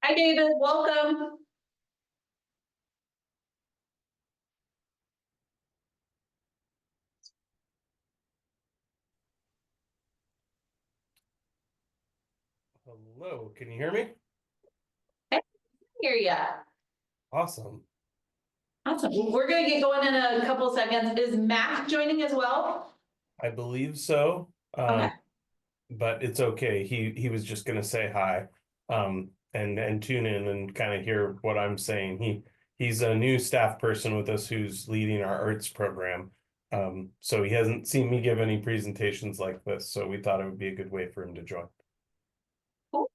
Hi, David. Welcome. Hello, can you hear me? Hear ya. Awesome. Awesome. Well, we're going to get going in a couple seconds. Is Mac joining as well? I believe so. Okay. But it's okay. He was just gonna say hi, and tune in and kind of hear what I'm saying. He's a new staff person with us who's leading our arts program. So he hasn't seen me give any presentations like this, so we thought it would be a good way for him to join. Cool.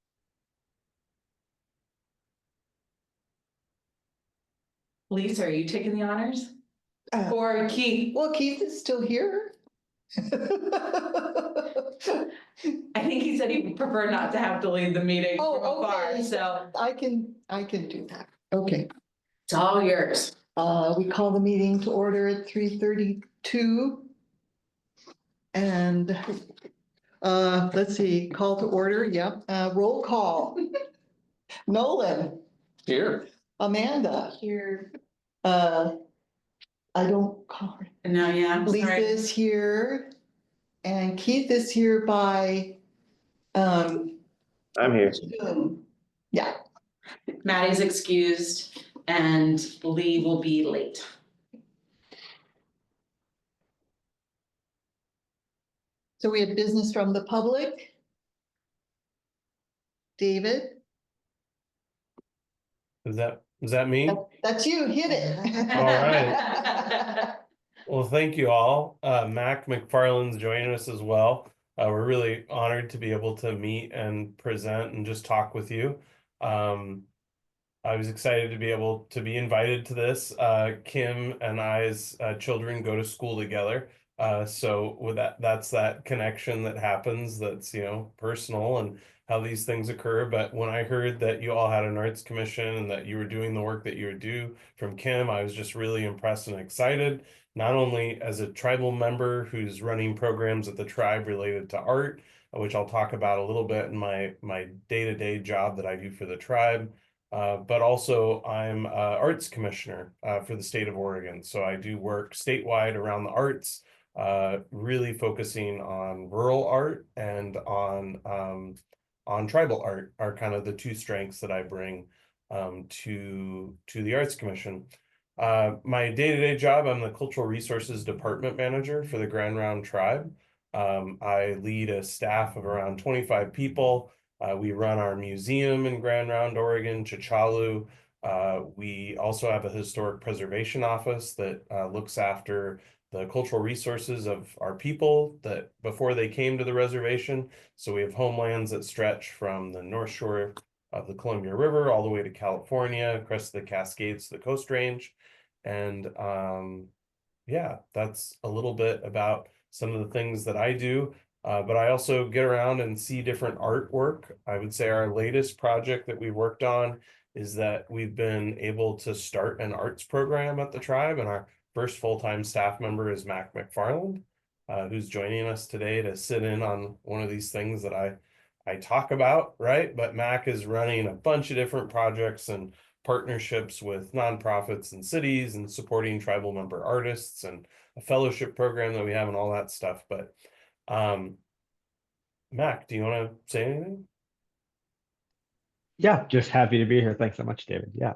Lisa, are you taking the honors? Or Keith? Well, Keith is still here. I think he said he would prefer not to have to lead the meeting from afar, okay. so I can do that. Okay. it's all yours. We call the meeting to order at 3:32. And let's see, call to order. Yep. Roll call. Nolan. Here. Amanda. Here. I don't call her. No, yeah, I'm Lisa sorry. is here. And Keith is here by I'm here. Zoom. Yeah. Maddie's excused and Lee will be late. So we have business from the public. David? Is that me? That's you, hit it. All right. Well, thank you all. Mac McFarland's joining us as well. We're really honored to be able to meet and present and just talk with you. I was excited to be able to be invited to this. Kim and I's children go to school together. So with that's that connection that happens that's, personal and how these things occur. But when I heard that you all had an arts commission and that you were doing the work that you would do from Kim, I was just really impressed and excited, not only as a tribal member who's running programs at the tribe related to art, which I'll talk about a little bit in my day-to-day job that I do for the tribe, but also I'm arts commissioner for the state of Oregon. So I do work statewide around the arts, really focusing on rural art and on tribal art are kind of the two strengths that I bring to the Arts Commission. My day-to-day job, I'm the Cultural Resources Department Manager for the Grand Round Tribe. I lead a staff of around 25 people. We run our museum in Grand Round, Oregon, Chichalu. We also have a historic preservation office that looks after the cultural resources of our people that before they came to the reservation. So we have homelands that stretch from the North Shore of the Columbia River all the way to California, across the Cascades to the Coast Range. And yeah, that's a little bit about some of the things that I do. But I also get around and see different artwork. I would say our latest project that we worked on is that we've been able to start an arts program at the tribe, and our first full-time staff member is Mac McFarland, who's joining us today to sit in on one of these things that I talk about, right? But Mac is running a bunch of different projects and partnerships with nonprofits and cities and supporting tribal member artists and a fellowship program that we have and all that stuff. But Mac, do you want to say anything? Yeah, just happy to be here. Thanks so much, David. Yeah.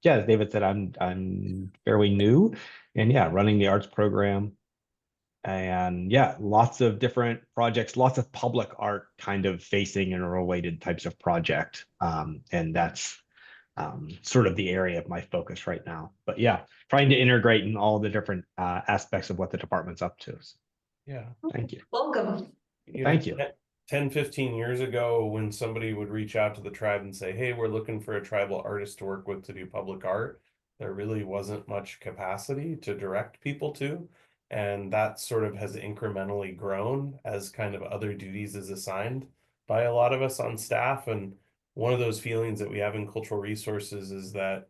Yeah, as David said, I'm fairly new and yeah, running the arts program. And yeah, lots of different projects, lots of public art kind of facing and related types of project. And that's sort of the area of my focus right now. But yeah, trying to integrate in all the different aspects of what the department's up to. So, Yeah. thank you. Welcome. Thank you. 10, 15 years ago, when somebody would reach out to the tribe and say, hey, we're looking for a tribal artist to work with to do public art, there really wasn't much capacity to direct people to. And that sort of has incrementally grown as kind of other duties is assigned by a lot of us on staff. And one of those feelings that we have in cultural resources is that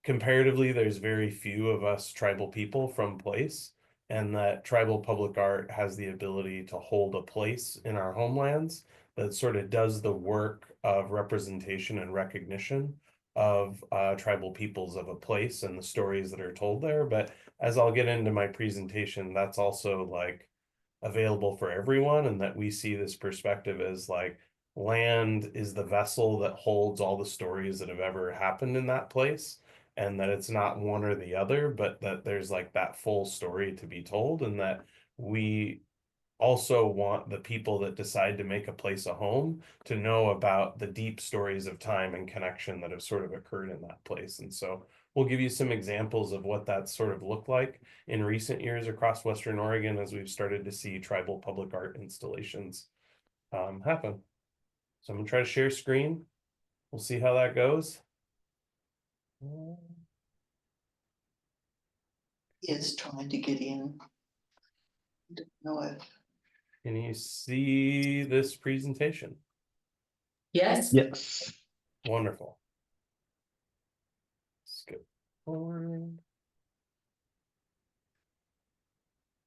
comparatively, there's very few of us tribal people from place, and that tribal public art has the ability to hold a place in our homelands that sort of does the work of representation and recognition of tribal peoples of a place and the stories that are told there. But as I'll get into my presentation, that's also like available for everyone, and that we see this perspective as like land is the vessel that holds all the stories that have ever happened in that place, and that it's not one or the other, but that there's like that full story to be told, and that we also want the people that decide to make a place a home to know about the deep stories of time and connection that have sort of occurred in that place. And so we'll give you some examples of what that sort of looked like in recent years across Western Oregon as we've started to see tribal public art installations happen. So I'm gonna try to share screen. We'll see how that goes. Is trying to get in. Don't know if Can you see this presentation? Yes. Yes. Wonderful. Skip forward.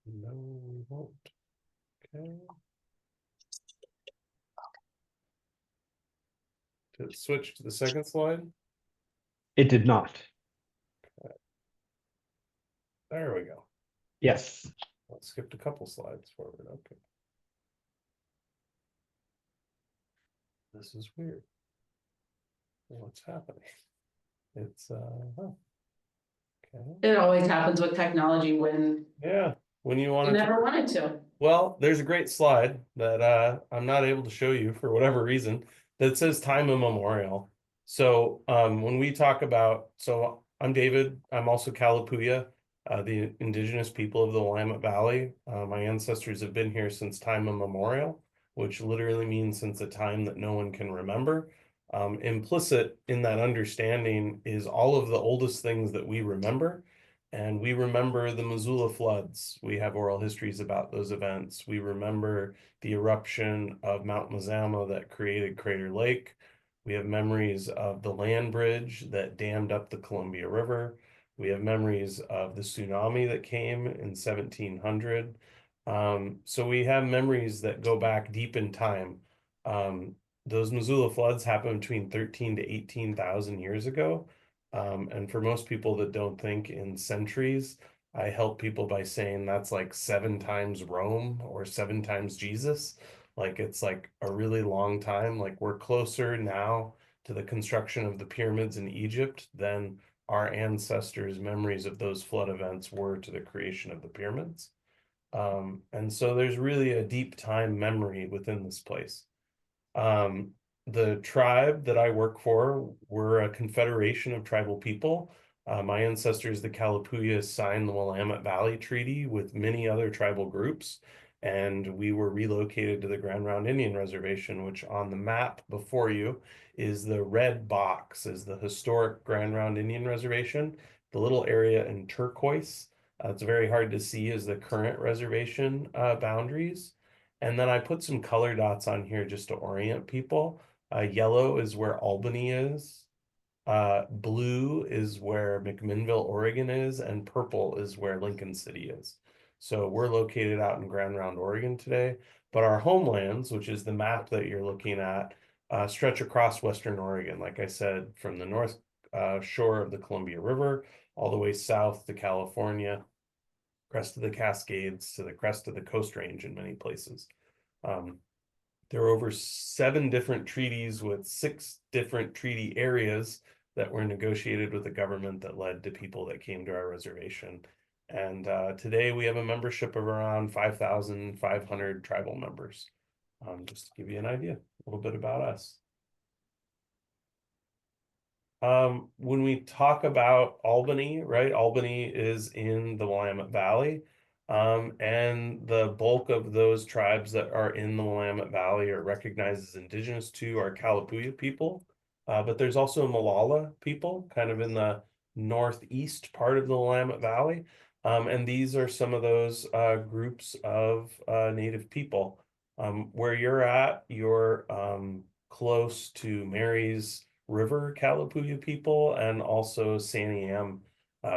No, we won't. Okay. Did it switch to the second slide? It did not. There we go. Yes. Let's skip a couple slides forward. Okay. This is weird. What's happening? It's huh. Okay. It always happens with technology when Yeah, when you want you to. never wanted to. Well, there's a great slide that I'm not able to show you for whatever reason that says time immemorial. So when we talk about, so I'm David, I'm also Kalapuya, the indigenous people of the Willamette Valley. My ancestors have been here since time immemorial, which literally means since a time that no one can remember. Implicit in that understanding is all of the oldest things that we remember. And we remember the Missoula floods. We have oral histories about those events. We remember the eruption of Mount Mazama that created Crater Lake. We have memories of the land bridge that dammed up the Columbia River. We have memories of the tsunami that came in 1700. So we have memories that go back deep in time. Those Missoula floods happened between 13 to 18,000 years ago. And for most people that don't think in centuries, I help people by saying that's like 7 times Rome or 7 times Jesus. Like it's like a really long time. Like we're closer now to the construction of the pyramids in Egypt than our ancestors' memories of those flood events were to the creation of the pyramids. And so there's really a deep time memory within this place. The tribe that I work for, we're a confederation of tribal people. My ancestors, the Kalapuyas, signed the Willamette Valley Treaty with many other tribal groups, and we were relocated to the Grand Round Indian Reservation, which on the map before you is the red box, is the historic Grand Round Indian Reservation. The little area in turquoise, it's very hard to see as the current reservation boundaries. And then I put some color dots on here just to orient people. Yellow is where Albany is. Blue is where McMinnville, Oregon is, and purple is where Lincoln City is. So we're located out in Grand Round, Oregon today, but our homelands, which is the map that you're looking at, stretch across Western Oregon. Like I said, from the north shore of the Columbia River all the way south to California, crest of the Cascades to the crest of the Coast Range in many places. There are over 7 different treaties with 6 different treaty areas that were negotiated with the government that led to people that came to our reservation. And today we have a membership of around 5,500 tribal members. Just to give you an idea, a little bit about us. When we talk about Albany, right? Albany is in the Willamette Valley. And the bulk of those tribes that are in the Willamette Valley are recognized as indigenous to our Kalapuya people. But there's also Molalla people kind of in the northeast part of the Willamette Valley. And these are some of those groups of Native people. Where you're at, you're close to Mary's River Kalapuya people and also Santiam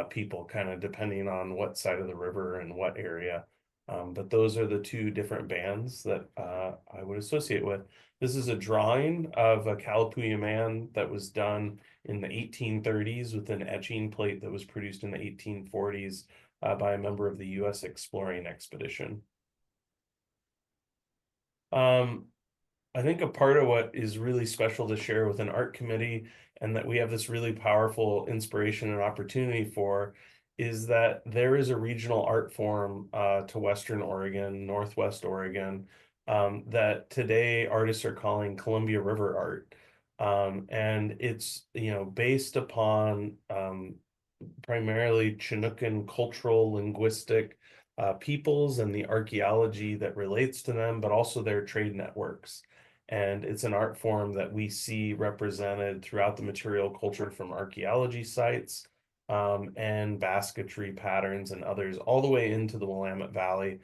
people, kind of depending on what side of the river and what area. But those are the two different bands that I would associate with. This is a drawing of a Kalapuya man that was done in the 1830s with an etching plate that was produced in the 1840s by a member of the U.S. exploring expedition. I think a part of what is really special to share with an art committee, and that we have this really powerful inspiration and opportunity for, is that there is a regional art form to Western Oregon, Northwest Oregon, that today artists are calling Columbia River art. And it's, based upon primarily Chinookan cultural, linguistic peoples and the archaeology that relates to them, but also their trade networks. And it's an art form that we see represented throughout the material culture from archaeology sites and basketry patterns and others, all the way into the Willamette Valley.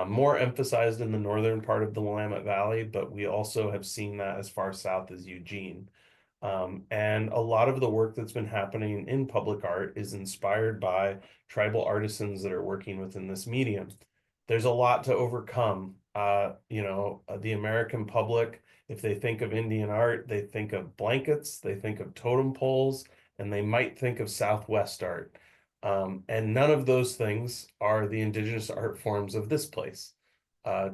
More emphasized in the northern part of the Willamette Valley, but we also have seen that as far south as Eugene. And a lot of the work that's been happening in public art is inspired by tribal artisans that are working within this medium. There's a lot to overcome. The American public, if they think of Indian art, they think of blankets, they think of totem poles, and they might think of Southwest art. And none of those things are the indigenous art forms of this place.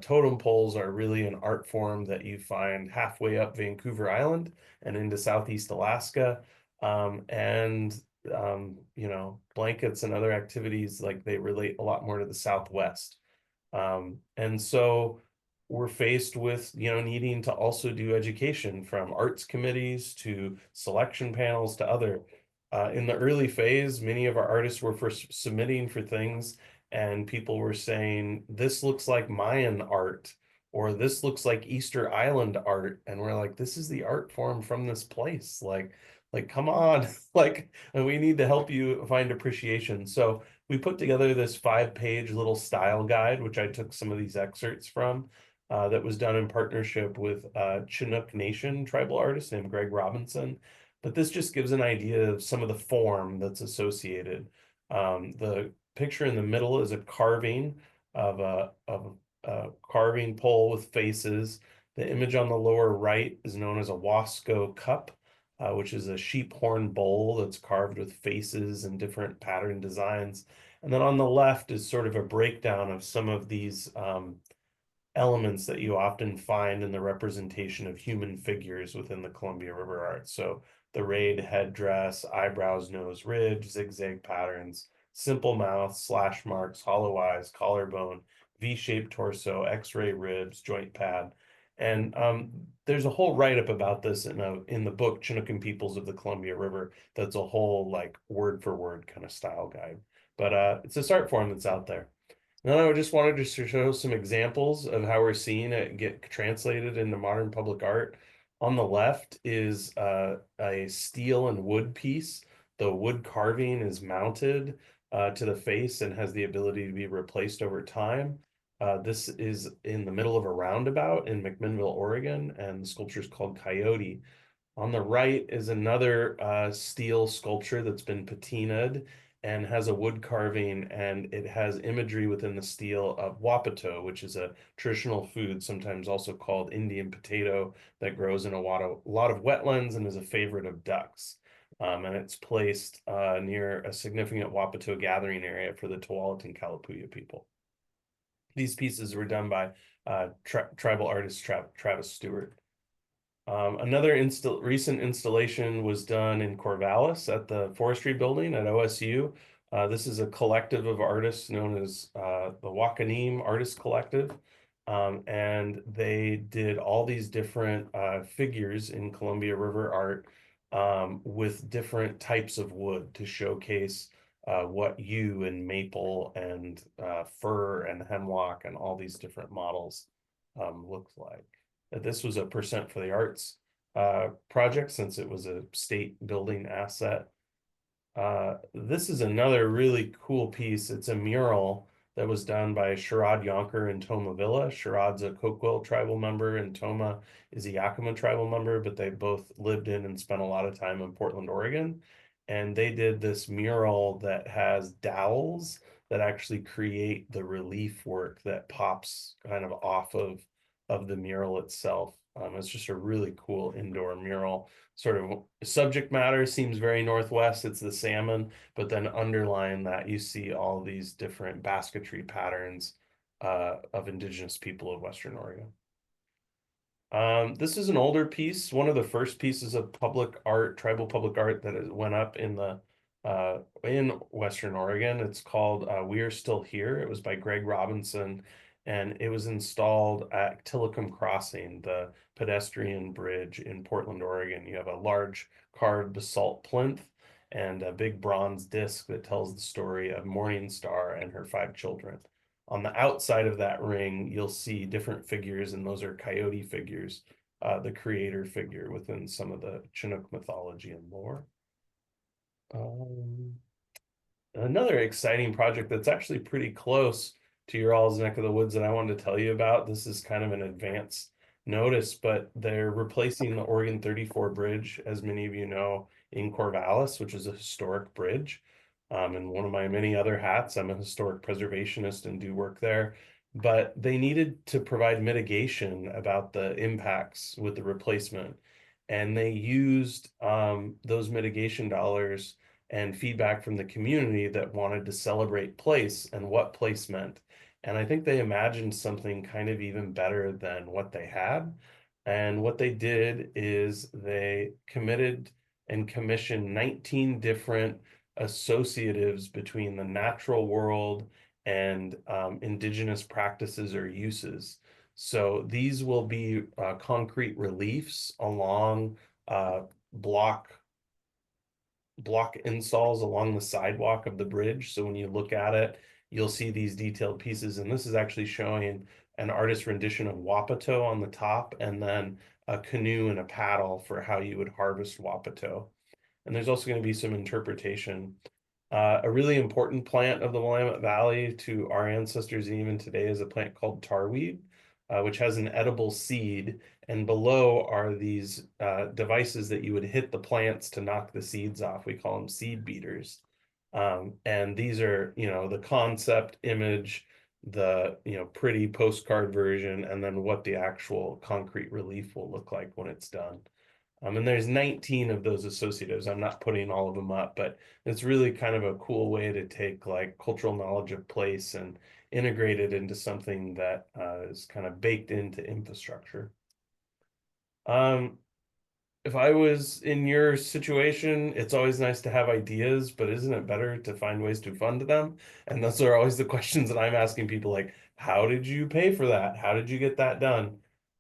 Totem poles are really an art form that you find halfway up Vancouver Island and into Southeast Alaska. Blankets and other activities, like, they relate a lot more to the Southwest. And so we're faced with, needing to also do education, from arts committees to selection panels to other. In the early phase, many of our artists were first submitting for things, and people were saying, this looks like Mayan art, or this looks like Easter Island art. And we're like, this is the art form from this place. Like, come on, and we need to help you find appreciation. So we put together this 5-page little style guide, which I took some of these excerpts from, that was done in partnership with Chinook Nation tribal artist named Greg Robinson. But this just gives an idea of some of the form that's associated. The picture in the middle is a carving of a carving pole with faces. The image on the lower right is known as a Wasco cup, which is a sheep horn bowl that's carved with faces and different pattern designs. And then on the left is sort of a breakdown of some of these elements that you often find in the representation of human figures within the Columbia River art. So the rayed headdress, eyebrows, nose, ridge, zigzag patterns, simple mouth, slash marks, hollow eyes, collarbone, V-shaped torso, X-ray ribs, joint pad. And there's a whole write-up about this in the book Chinookan Peoples of the Columbia River. That's a whole, like, word for word kind of style guide. But it's this art form that's out there. And then I just wanted to show some examples of how we're seeing it get translated into modern public art. On the left is a steel and wood piece. The wood carving is mounted to the face and has the ability to be replaced over time. This is in the middle of a roundabout in McMinnville, Oregon, and the sculpture is called Coyote. On the right is another steel sculpture that's been patinaed and has a wood carving, and it has imagery within the steel of wapato, which is a traditional food, sometimes also called Indian potato, that grows in a lot of wetlands and is a favorite of ducks. And it's placed near a significant wapato gathering area for the Tualatin Kalapuya people. These pieces were done by tribal artist Travis Stewart. Another recent installation was done in Corvallis at the Forestry Building at OSU. This is a collective of artists known as the Wakanim Artist Collective. And they did all these different figures in Columbia River art with different types of wood to showcase what yew and maple and fir and hemlock and all these different models look like. This was a percent for the arts project, since it was a state building asset. This is another really cool piece. It's a mural that was done by Sherrod Yonker in Toma Villa. Sherrod's a Coquille tribal member and Toma is a Yakima tribal member, but they both lived in and spent a lot of time in Portland, Oregon. And they did this mural that has dowels that actually create the relief work that pops kind of off of the mural itself. It's just a really cool indoor mural. Sort of subject matter seems very Northwest. It's the salmon, but then underlying that, you see all these different basketry patterns of Indigenous people of Western Oregon. This is an older piece, one of the first pieces of public art, tribal public art that went up in Western Oregon. It's called We Are Still Here. It was by Greg Robinson, and it was installed at Tillicum Crossing, the pedestrian bridge in Portland, Oregon. You have a large carved basalt plinth and a big bronze disc that tells the story of Morning Star and her 5 children. On the outside of that ring, you'll see different figures, and those are coyote figures, the creator figure within some of the Chinook mythology and lore. Another exciting project that's actually pretty close to your all's neck of the woods that I wanted to tell you about. This is kind of an advance notice, but they're replacing the Oregon 34 bridge, as many of you know, in Corvallis, which is a historic bridge. And one of my many other hats, I'm a historic preservationist and do work there. But they needed to provide mitigation about the impacts with the replacement. And they used those mitigation dollars and feedback from the community that wanted to celebrate place and what place meant. And I think they imagined something kind of even better than what they had. And what they did is they committed and commissioned 19 different associatives between the natural world and indigenous practices or uses. So these will be concrete reliefs along block installs along the sidewalk of the bridge. So when you look at it, you'll see these detailed pieces. And this is actually showing an artist rendition of Wapato on the top, and then a canoe and a paddle for how you would harvest Wapato. And there's also going to be some interpretation. A really important plant of the Willamette Valley to our ancestors, and even today, is a plant called tarweed, which has an edible seed. And below are these devices that you would hit the plants to knock the seeds off. We call them seed beaters. And these are, the concept image, the, pretty postcard version, and then what the actual concrete relief will look like when it's done. And there's 19 of those associatives. I'm not putting all of them up, but it's really kind of a cool way to take like cultural knowledge of place and integrate it into something that is kind of baked into infrastructure. If I was in your situation, it's always nice to have ideas, but isn't it better to find ways to fund them? And those are always the questions that I'm asking people, like, how did you pay for that? How did you get that done?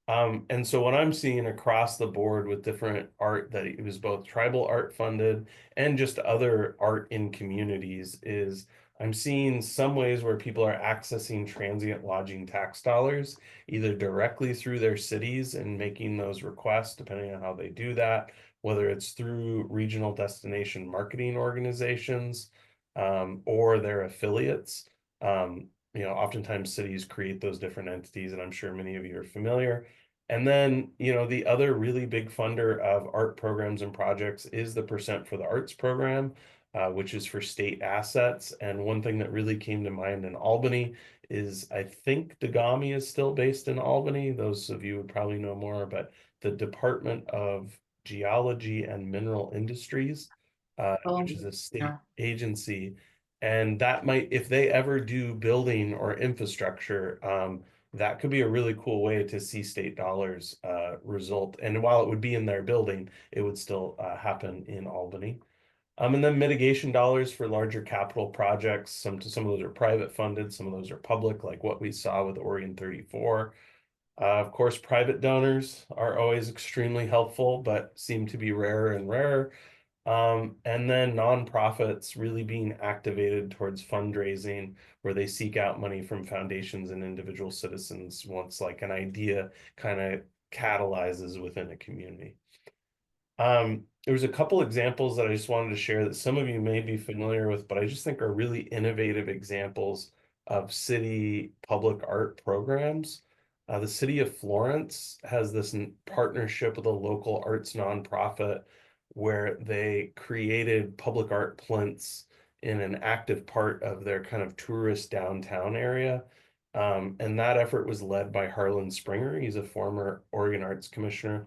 And so what I'm seeing across the board with different art, that it was both tribal art funded and just other art in communities, is I'm seeing some ways where people are accessing transient lodging tax dollars, either directly through their cities and making those requests, depending on how they do that, whether it's through regional destination marketing organizations or their affiliates. Oftentimes cities create those different entities, and I'm sure many of you are familiar. And then, the other really big funder of art programs and projects is the Percent for the Arts program, which is for state assets. And one thing that really came to mind in Albany is, I think Dagami is still based in Albany. Those of you would probably know more, but the Department of Geology and Mineral Industries, which is a state agency. And that might, if they ever do building or infrastructure, that could be a really cool way to see state dollars result. And while it would be in their building, it would still happen in Albany. And then mitigation dollars for larger capital projects. Some of those are private funded, some of those are public, like what we saw with Oregon 34. Of course, private donors are always extremely helpful, but seem to be rarer and rarer. And then nonprofits really being activated towards fundraising, where they seek out money from foundations and individual citizens once like an idea kind of catalyzes within a community. There was a couple examples that I just wanted to share that some of you may be familiar with, but I just think are really innovative examples of city public art programs. The city of Florence has this partnership with a local arts nonprofit where they created public art plinths in an active part of their kind of tourist downtown area. And that effort was led by Harlan Springer. He's a former Oregon Arts Commissioner.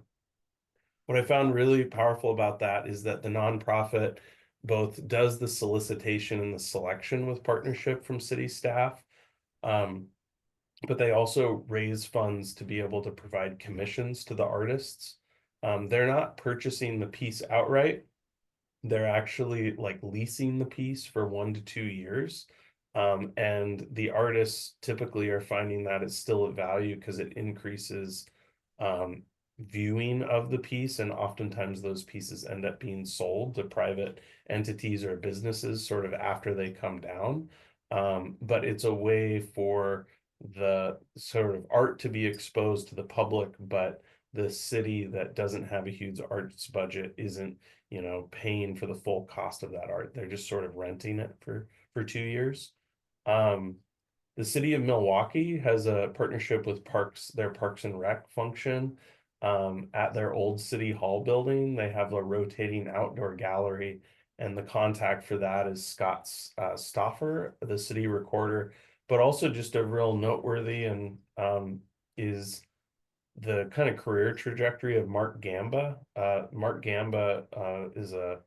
What I found really powerful about that is that the nonprofit both does the solicitation and the selection with partnership from city staff, but they also raise funds to be able to provide commissions to the artists. They're not purchasing the piece outright. They're actually like leasing the piece for 1 to 2 years. And the artists typically are finding that it's still a value because it increases viewing of the piece, and oftentimes those pieces end up being sold to private entities or businesses sort of after they come down. But it's a way for the sort of art to be exposed to the public, but the city that doesn't have a huge arts budget isn't, you know, paying for the full cost of that art. They're just sort of renting it for 2 years. The city of Milwaukee has a partnership with their Parks and Rec function. At their old city hall building, they have a rotating outdoor gallery, and the contact for that is Scott Stoffer, the city recorder, but also just a real noteworthy and is the kind of career trajectory of Mark Gamba. Mark Gamba is a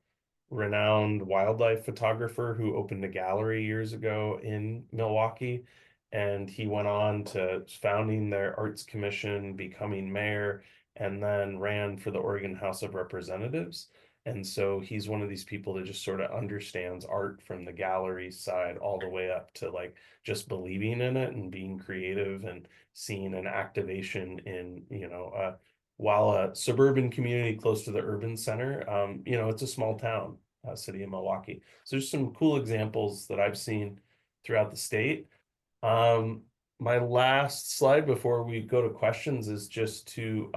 renowned wildlife photographer who opened a gallery years ago in Milwaukee. And he went on to founding their arts commission, becoming mayor, and then ran for the Oregon House of Representatives. And so he's one of these people that just sort of understands art from the gallery side all the way up to like just believing in it and being creative and seeing an activation in, you know, while a suburban community close to the urban center, you know, it's a small town, city of Milwaukee. So there's some cool examples that I've seen throughout the state. My last slide before we go to questions is just to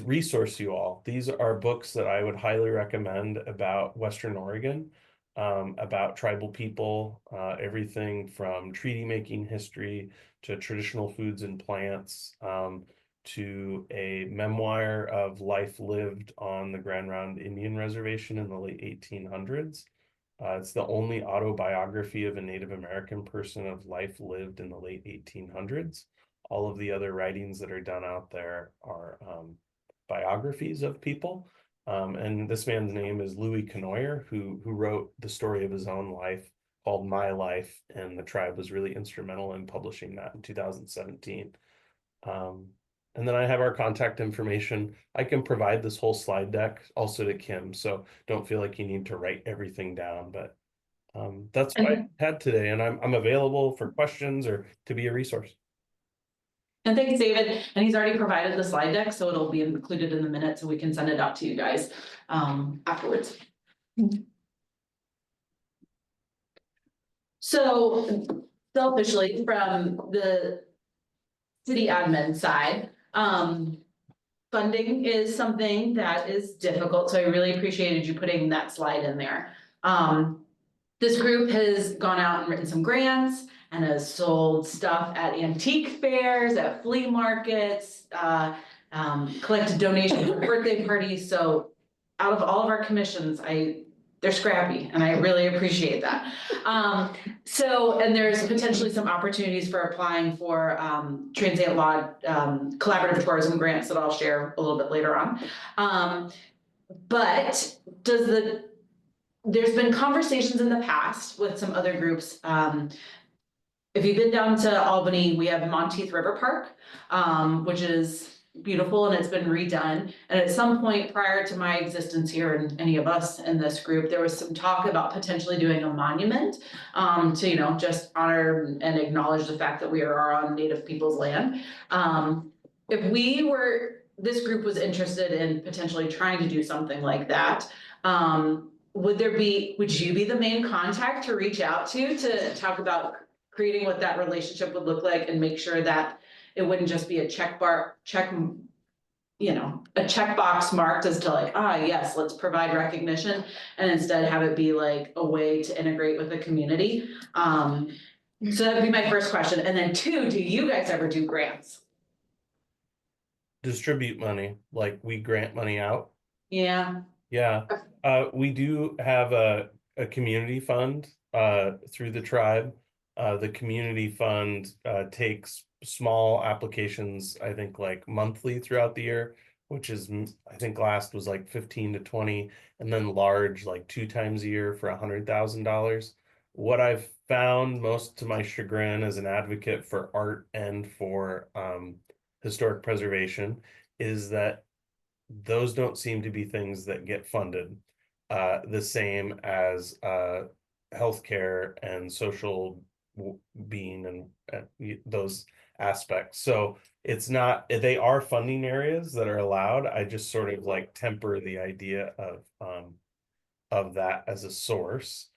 resource you all. These are books that I would highly recommend about Western Oregon, about tribal people, everything from treaty making history to traditional foods and plants, to a memoir of life lived on the Grand Round Indian Reservation in the late 1800s. It's the only autobiography of a Native American person of life lived in the late 1800s. All of the other writings that are done out there are biographies of people. And this man's name is Louis Conoyer, who wrote the story of his own life called My Life, and the tribe was really instrumental in publishing that in 2017. And then I have our contact information. I can provide this whole slide deck also to Kim, so don't feel like you need to write everything down, but that's what I had today, and I'm available for questions or to be a resource. And thanks, David. And he's already provided the slide deck, so it'll be included in the minutes, so we can send it out to you guys afterwards. So selfishly, from the city admin side, funding is something that is difficult. So I really appreciated you putting that slide in there. This group has gone out and written some grants and has sold stuff at antique fairs, at flea markets, collected donations for birthday parties. So out of all of our commissions, they're scrappy, and I really appreciate that. And there's potentially some opportunities for applying for transient law collaborative tourism grants that I'll share a little bit later on. But there's been conversations in the past with some other groups. If you've been down to Albany, we have Monteith River Park, which is beautiful, and it's been redone. And at some point prior to my existence here and any of us in this group, there was some talk about potentially doing a monument to, you know, just honor and acknowledge the fact that we are on Native people's land. If this group was interested in potentially trying to do something like that, would you be the main contact to reach out to talk about creating what that relationship would look like and make sure that it wouldn't just be a checkbox marked as to like, yes, let's provide recognition, and instead have it be like a way to integrate with the community. So that'd be my first question. And then 2, do you guys ever do grants? Distribute money, like we grant money out. Yeah. Yeah, we do have a a community fund through the tribe. The community fund takes small applications, I think like monthly throughout the year, which is, I think last was like 15 to 20, and then large like 2 times a year for $100,000. What I've found, most to my chagrin as an advocate for art and for historic preservation, is that those don't seem to be things that get funded the same as healthcare and social being and those aspects. So it's not, they are funding areas that are allowed. I just sort of like temper the idea of that as a source.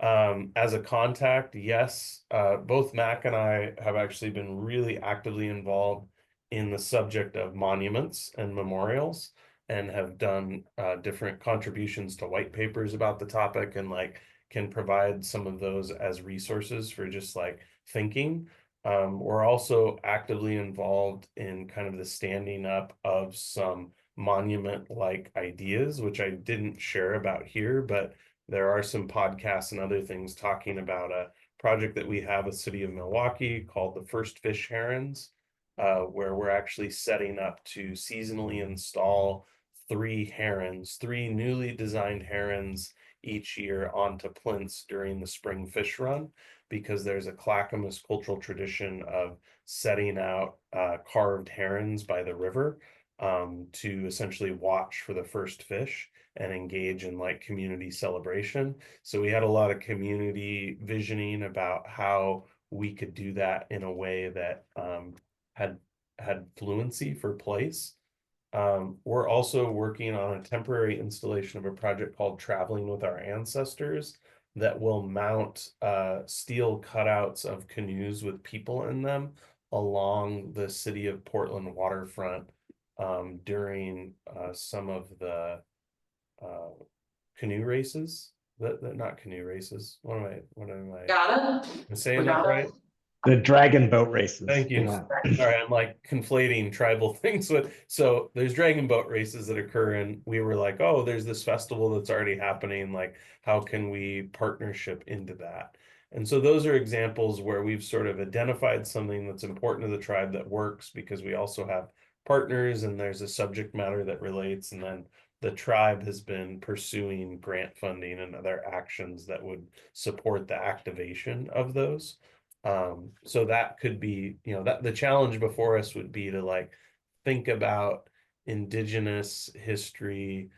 As a contact, yes, both Mac and I have actually been really actively involved in the subject of monuments and memorials, and have done different contributions to white papers about the topic, and like can provide some of those as resources for just like thinking. We're also actively involved in kind of the standing up of some monument-like ideas, which I didn't share about here, but there are some podcasts and other things talking about a project that we have with City of Milwaukee called the First Fish Herons, where we're actually setting up to seasonally install 3 herons, 3 newly designed herons each year onto plinths during the spring fish run, because there's a Clackamas cultural tradition of setting out carved herons by the river to essentially watch for the first fish and engage in like community celebration. So we had a lot of community visioning about how we could do that in a way that had fluency for place. We're also working on a temporary installation of a project called Traveling with Our Ancestors that will mount steel cutouts of canoes with people in them along the city of Portland waterfront during some of the canoe races. That not canoe races. What am I Got it? saying that right? The dragon boat races. Thank you. Yeah. Sorry, I'm like conflating tribal things with, so there's dragon boat races that occur, and we were like, oh, there's this festival that's already happening, like how can we partnership into that? And so those are examples where we've sort of identified something that's important to the tribe that works, because we also have partners and there's a subject matter that relates, and then the tribe has been pursuing grant funding and other actions that would support the activation of those. So that could be, that the challenge before us would be to like think about indigenous history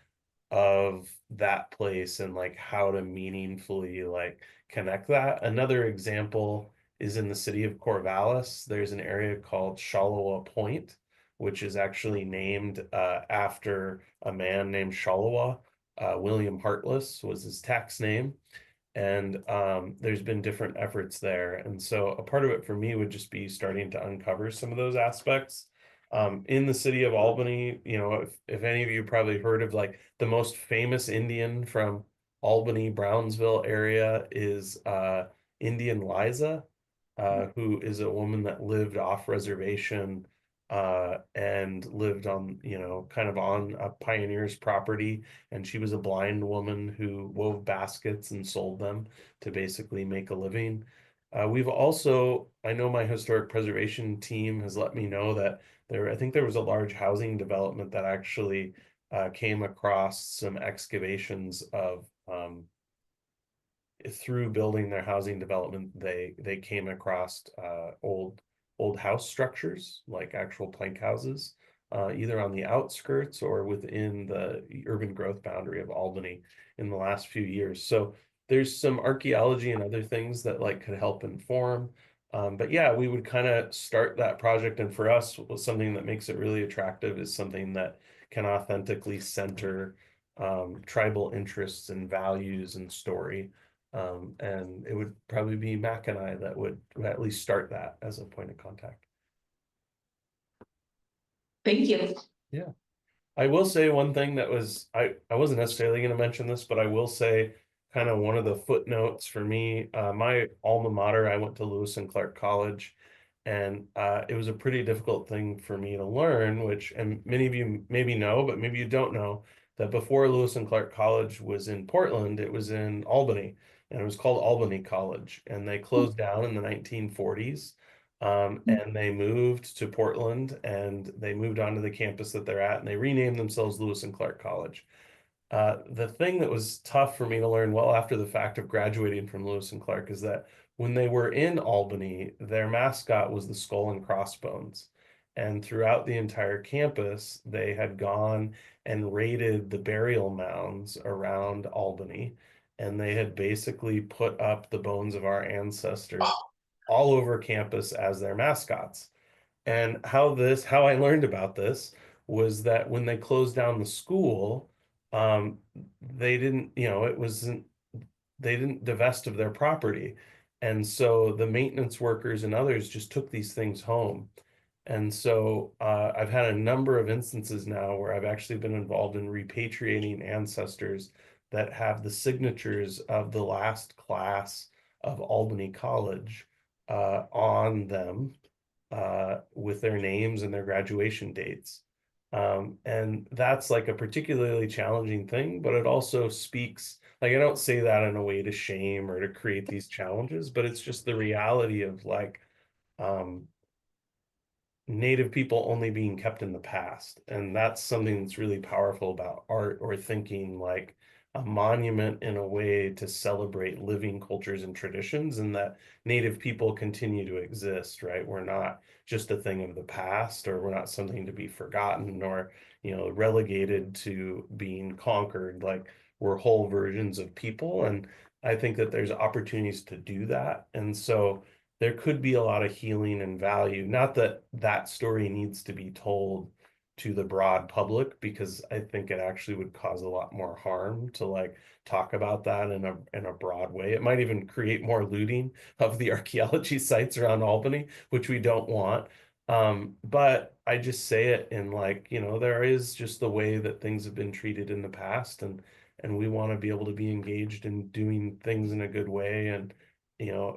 of that place and like how to meaningfully like connect that. Another example is in the city of Corvallis. There's an area called Shalawa Point, which is actually named after a man named Shalawa. William Hartless was his tax name. And there's been different efforts there. And so a part of it for me would just be starting to uncover some of those aspects. In the city of Albany, if any of you probably heard of like the most famous Indian from Albany, Brownsville area is Indian Liza, who is a woman that lived off reservation and lived on, kind of on a pioneer's property. And she was a blind woman who wove baskets and sold them to basically make a living. We've also, I know my historic preservation team has let me know that I think there was a large housing development that actually came across some excavations of through building their housing development, they came across old house structures, like actual plank houses, either on the outskirts or within the urban growth boundary of Albany in the last few years. So there's some archaeology and other things that like could help inform. But yeah, we would kind of start that project. And for us, something that makes it really attractive is something that can authentically center tribal interests and values and story. And it would probably be Mac and I that would at least start that as a point of contact. Thank you. Yeah. I will say one thing that was, I wasn't necessarily going to mention this, but I will say kind of one of the footnotes for me, my alma mater, I went to Lewis and Clark College, and it was a pretty difficult thing for me to learn, which, and many of you maybe know, but maybe you don't know, that before Lewis and Clark College was in Portland, it was in Albany, and it was called Albany College, and they closed down in the 1940s. And they moved to Portland, and they moved onto the campus that they're at, and they renamed themselves Lewis and Clark College. The thing that was tough for me to learn well after the fact of graduating from Lewis and Clark is that when they were in Albany, their mascot was the skull and crossbones. And throughout the entire campus, they had gone and raided the burial mounds around Albany, and they had basically put up the bones of our ancestors all over campus as their mascots. And how I learned about this was that when they closed down the school, they didn't, they didn't divest of their property. And so the maintenance workers and others just took these things home. And so I've had a number of instances now where I've actually been involved in repatriating ancestors that have the signatures of the last class of Albany College on them with their names and their graduation dates. And that's like a particularly challenging thing, but it also speaks, like, I don't say that in a way to shame or to create these challenges, but it's just the reality of like, Native people only being kept in the past. And that's something that's really powerful about art or thinking like a monument in a way to celebrate living cultures and traditions, and that Native people continue to exist, right? We're not just a thing of the past, or we're not something to be forgotten or, relegated to being conquered. Like, we're whole versions of people. And I think that there's opportunities to do that. And so there could be a lot of healing and value. Not that that story needs to be told to the broad public, because I think it actually would cause a lot more harm to like talk about that in a broad way. It might even create more looting of the archaeology sites around Albany, which we don't want. But I just say it in like, there is just the way that things have been treated in the past, and we want to be able to be engaged in doing things in a good way, and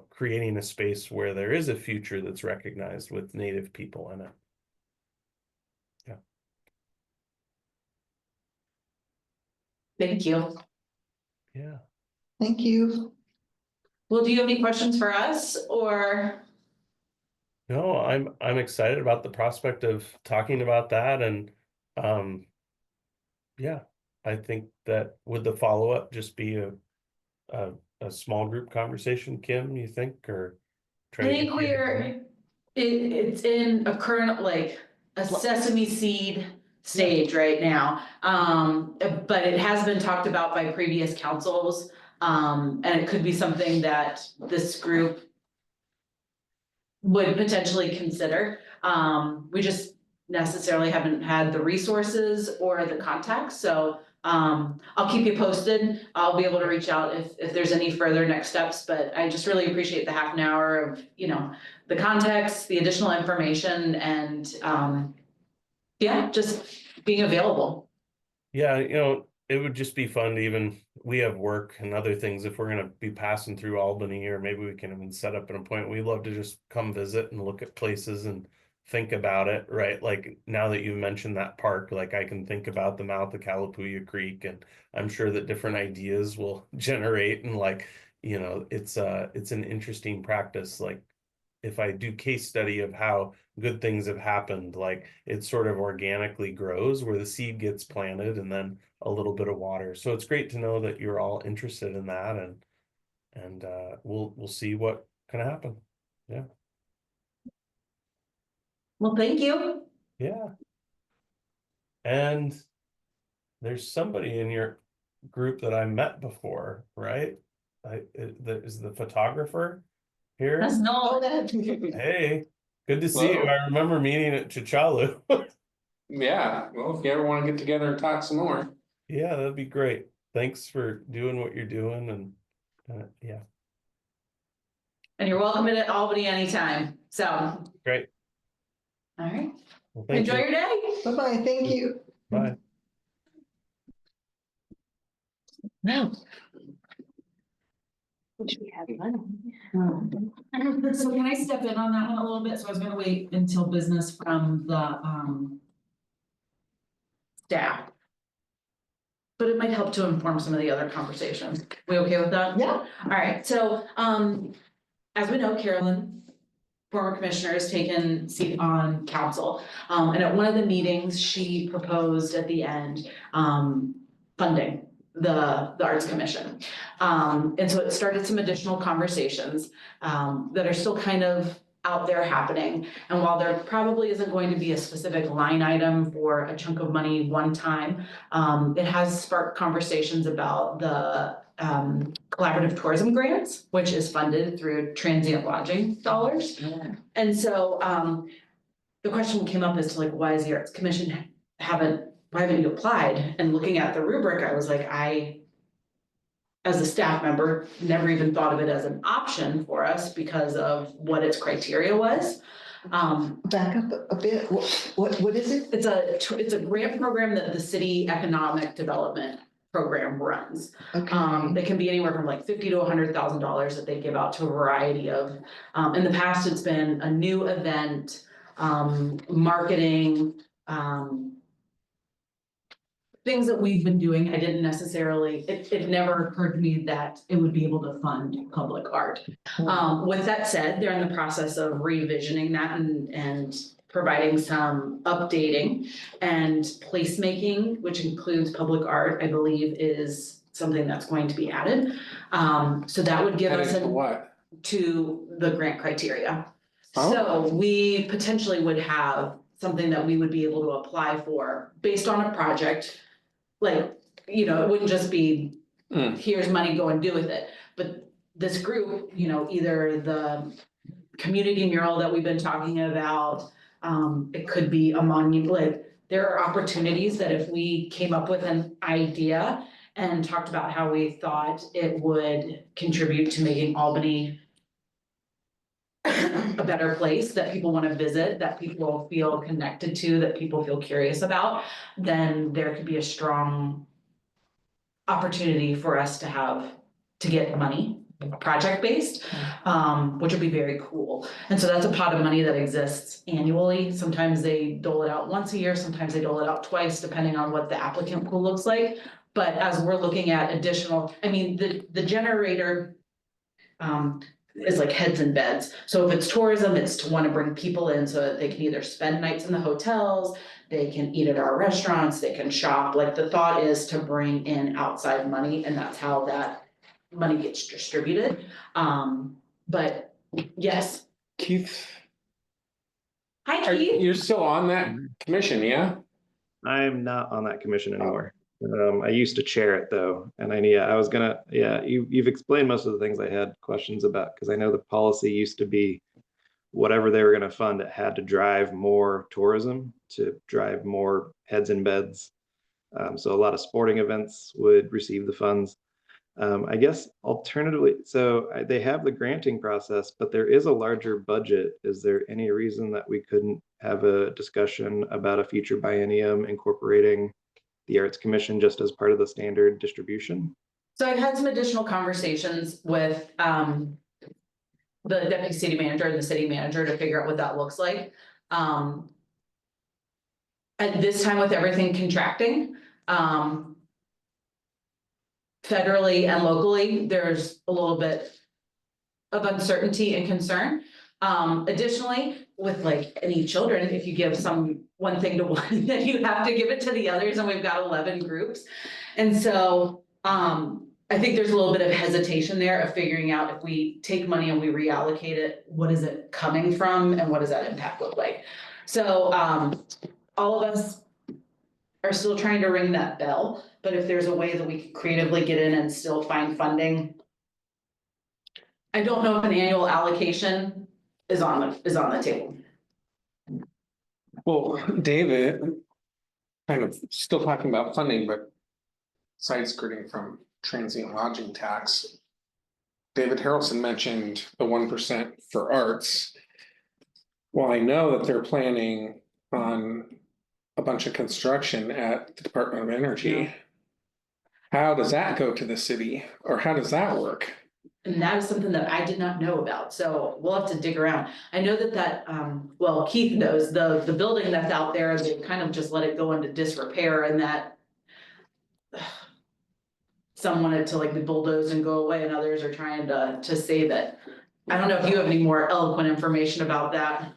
creating a space where there is a future that's recognized with Native people in it. Yeah. Thank you. Yeah. Thank you. Well, do you have any questions for us, or? No, I'm excited about the prospect of talking about that. And yeah, I think that would the follow-up just be a small group conversation, Kim, you think, or I think it's in a current, like, a sesame seed stage right now. But it has been talked about by previous councils. And it could be something that this group would potentially consider. We just necessarily haven't had the resources or the contacts, so I'll keep you posted. I'll be able to reach out if there's any further next steps, but I just really appreciate the half an hour of, the context, the additional information, and yeah, just being available. Yeah, it would just be fun to even, we have work and other things, if we're going to be passing through Albany, or maybe we can even set up an appointment. We'd love to just come visit and look at places and think about it, right? Like, now that you mentioned that park, like, I can think about the mouth of Calapooya Creek, and I'm sure that different ideas will generate, and like, it's an interesting practice. Like, if I do case study of how good things have happened, like, it sort of organically grows where the seed gets planted and then a little bit of water. So it's great to know that you're all interested in that, and we'll see what can happen. Yeah. Well, thank you. Yeah. And there's somebody in your group that I met before, right? That is the photographer here. That's no. Hey, good to see you. Hello. I remember meeting at Chichalu. Yeah, well, if you ever want to get together and talk some more. Yeah, that'd be great. Thanks for doing what you're doing, and yeah, And you're welcome in Albany anytime, so. All great. right, Well, thank enjoy you. your day. Bye-bye, thank you. Bye. No. Which we have So can I step in on that one a little bit? So I was gonna wait until business from the staff. but it might help to inform some of the other conversations. We okay with that? Yeah, All right, so, as we know, Carolyn, former commissioner, has taken seat on council. And at one of the meetings, she proposed at the end, funding the Arts Commission. And so it started some additional conversations, that are still kind of out there happening. And while there probably isn't going to be a specific line item for a chunk of money one time, it has sparked conversations about the collaborative tourism grants, which is funded through transient lodging dollars. And so the question came up as to like, why is the Arts Commission why haven't you applied? And looking at the rubric, I was like, as a staff member, never even thought of it as an option for us because of what its criteria was. back up a bit. What is it? It's a grant program that the city economic development program runs. Okay. It can be anywhere from like $50,000 to $100,000 that they give out to a variety of, in the past, it's been a new event, marketing, things that we've been doing. I didn't necessarily, it never occurred to me that it would be able to fund public art. With that said, they're in the process of revisioning that and providing some updating, and placemaking, which includes public art, I believe is something that's going to be added. So that would give Added us to what? to the grant criteria. Oh. So we potentially would have something that we would be able to apply for based on a project. Like, you know, it wouldn't just be, here's money, go and do with it. But this group, you know, either the community mural that we've been talking about, it could be a monument, like, there are opportunities that if we came up with an idea and talked about how we thought it would contribute to making Albany a better place that people want to visit, that people feel connected to, that people feel curious about, then there could be a strong opportunity for us to get money, project-based, which would be very cool. And so that's a pot of money that exists annually. Sometimes they dole it out once a year, sometimes they dole it out twice, depending on what the applicant pool looks like. But as we're looking at additional, I mean, the generator, is like heads and beds. So if it's tourism, it's to want to bring people in so that they can either spend nights in the hotels, they can eat at our restaurants, they can shop. Like, the thought is to bring in outside money, and that's how that money gets distributed. But yes. Keith, Hi, Keith. you're still on that commission, yeah? I'm not on that commission anymore. I used to chair it though, and I was gonna, you've explained most of the things I had questions about, because I know the policy used to be whatever they were gonna fund, it had to drive more tourism, to drive more heads and beds. So a lot of sporting events would receive the funds. I guess alternatively, so they have the granting process, but there is a larger budget. Is there any reason that we couldn't have a discussion about a future biennium incorporating the Arts Commission just as part of the standard distribution? So I've had some additional conversations with the deputy city manager and the city manager to figure out what that looks like. At this time, with everything contracting, federally and locally, there's a little bit of uncertainty and concern. Additionally, with like any children, if you give one thing to one, then you have to give it to the others, and we've got 11 groups. And so I think there's a little bit of hesitation there of figuring out, if we take money and we reallocate it, what is it coming from and what does that impact look like? So all of us are still trying to ring that bell, but if there's a way that we can creatively get in and still find funding. I don't know if an annual allocation is on the table. Well, David, kind of still talking about funding, but side skirting from transient lodging tax. David Harrelson mentioned the 1% for arts. Well, I know that they're planning on a bunch of construction at the Department of Energy. How does that go to the city, or how does that work? And that is something that I did not know about, so we'll have to dig around. I know that well, Keith knows, the building that's out there, they've kind of just let it go into disrepair, and that some want it to like be bulldozed and go away and others are trying to save it. I don't know if you have any more eloquent information about that.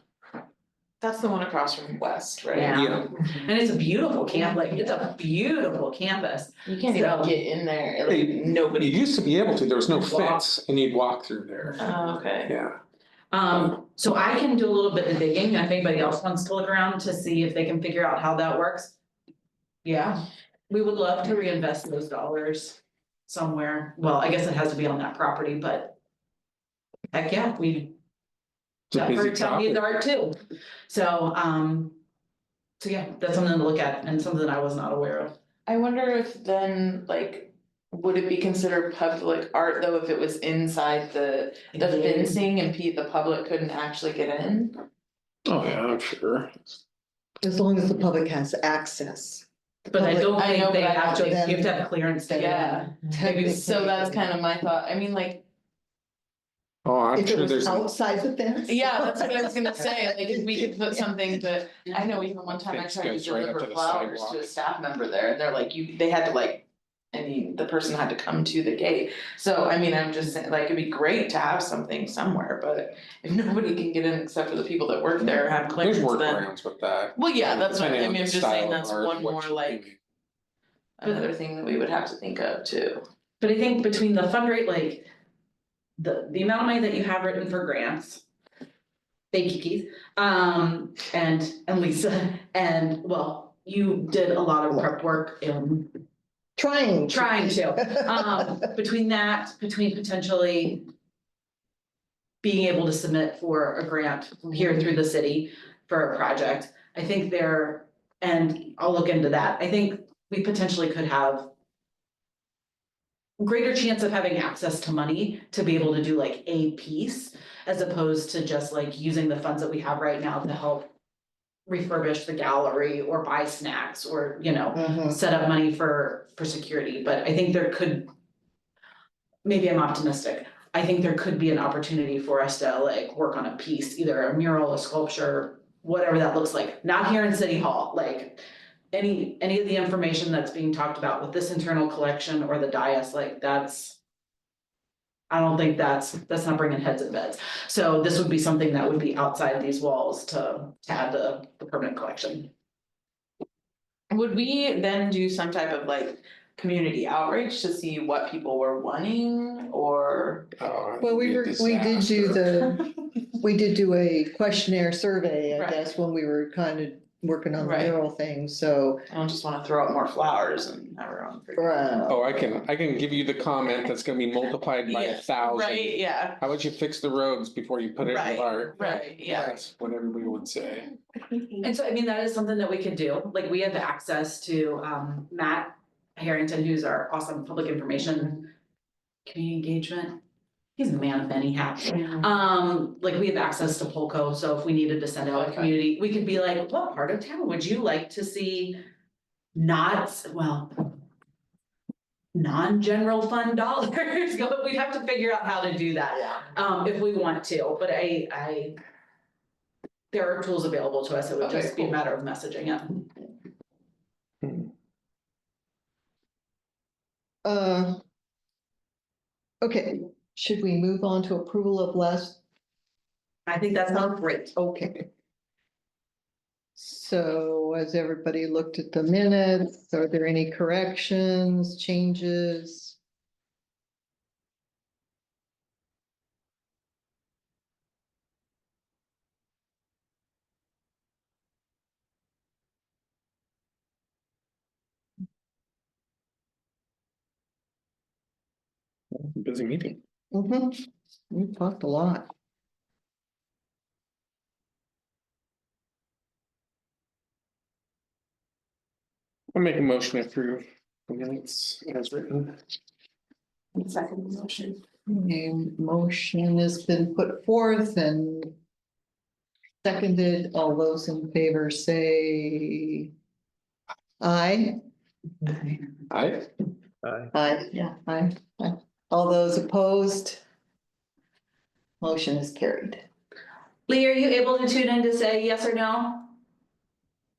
That's the one across from West, right? Yeah. And it's a beautiful camp, like it's a beautiful campus. You can't So- even get in there, Hey, like, You nobody. used to be able to, there was no Walk. fence and you'd walk through there. Oh, okay. Yeah. So I can do a little bit of digging, if anybody else wants to look around to see if they can figure out how that works. Yeah, we would love to reinvest those dollars somewhere, well, I guess it has to be on that property, but. Heck yeah, we. It's a busy Town needs topic. art too, so yeah, that's something to look at and something I was not aware of. I wonder if then, like, would it be considered public art though if it was inside the fencing and the public couldn't actually get in? Oh, yeah, I'm sure. As long as the public has access. But I don't I think know, they but I have to, don't you think- have to have clearance to get in. Yeah. Technically, So that's kind of my thought, I mean, like, Oh, I'm If it sure was there's. outside the fence. yeah, that's what I was gonna say, like, if we could put something, but I know even one time I Fence tried to goes right up deliver to the flowers to sidewalk. a staff member there, and they're like, they had to like. I mean, the person had to come to the gate, so I mean, I'm just saying, like, it'd be great to have something somewhere, but if nobody can get in except for the people that work there have There's clearance, then. workarounds with that. Well, yeah, that's what, I Depending on mean, I'm the just saying style of that's art, one what more you're like, doing. another thing that we would have to think of too. But I think between the fundraise, like, the amount of money that you have written for grants. Thank you, Keith, and Lisa, and well, you did a lot of prep work in Trying. trying to, between that, between potentially. Being able to submit for a grant here through the city for a project, I think and I'll look into that, I think we potentially could have. Greater chance of having access to money to be able to do like a piece, as opposed to just like using the funds that we have right now to help. Refurbish the gallery or buy snacks or, Mhm. set up money for security, but I think there could. Maybe I'm optimistic, I think there could be an opportunity for us to like work on a piece, either a mural, a sculpture, whatever that looks like, not here in City Hall, like. Any of the information that's being talked about with this internal collection or the dais, like that's. I don't think that's not bringing heads and beds, so this would be something that would be outside these walls to add to the permanent collection. Would we then do some type of like community outreach to see what people were wanting or? Oh, Well, it'd be a we did do disaster. we did do a questionnaire survey, I Right. guess, when we were kind of working on the Right. mural thing, so. I don't just wanna throw out more flowers and everyone. figure it out. Oh, I can give you the comment that's gonna be multiplied by Yeah, 1,000. Right, yeah, How would you fix the roads before you put it in Right, the art? right, yeah. That's what everybody would say. And so, I mean, that is something that we could do, like, we have access to, Matt Harrington, who's our awesome public information. Community engagement, he's a man of many hats, like, we have access to Polko, so if we needed to send out a Okay. community, we could be like, what part of town would you like to see? Non-general fund dollars, go, we'd have to figure out how to do that. If we want to, but I. There are tools available to us, it would Okay, just be a cool. matter of messaging it. Okay, should we move on to approval of last? I think that sounds great. Okay. So has everybody looked at the minutes? Are there any corrections, changes? Busy meeting. We talked a lot. I'll make a motion to approve the minutes as written. Second motion. A motion has been put forth and seconded. All those in favor say aye. Aye. Aye, yeah, aye. All those opposed? Motion is carried. Lee, are you able to tune in to say yes or no?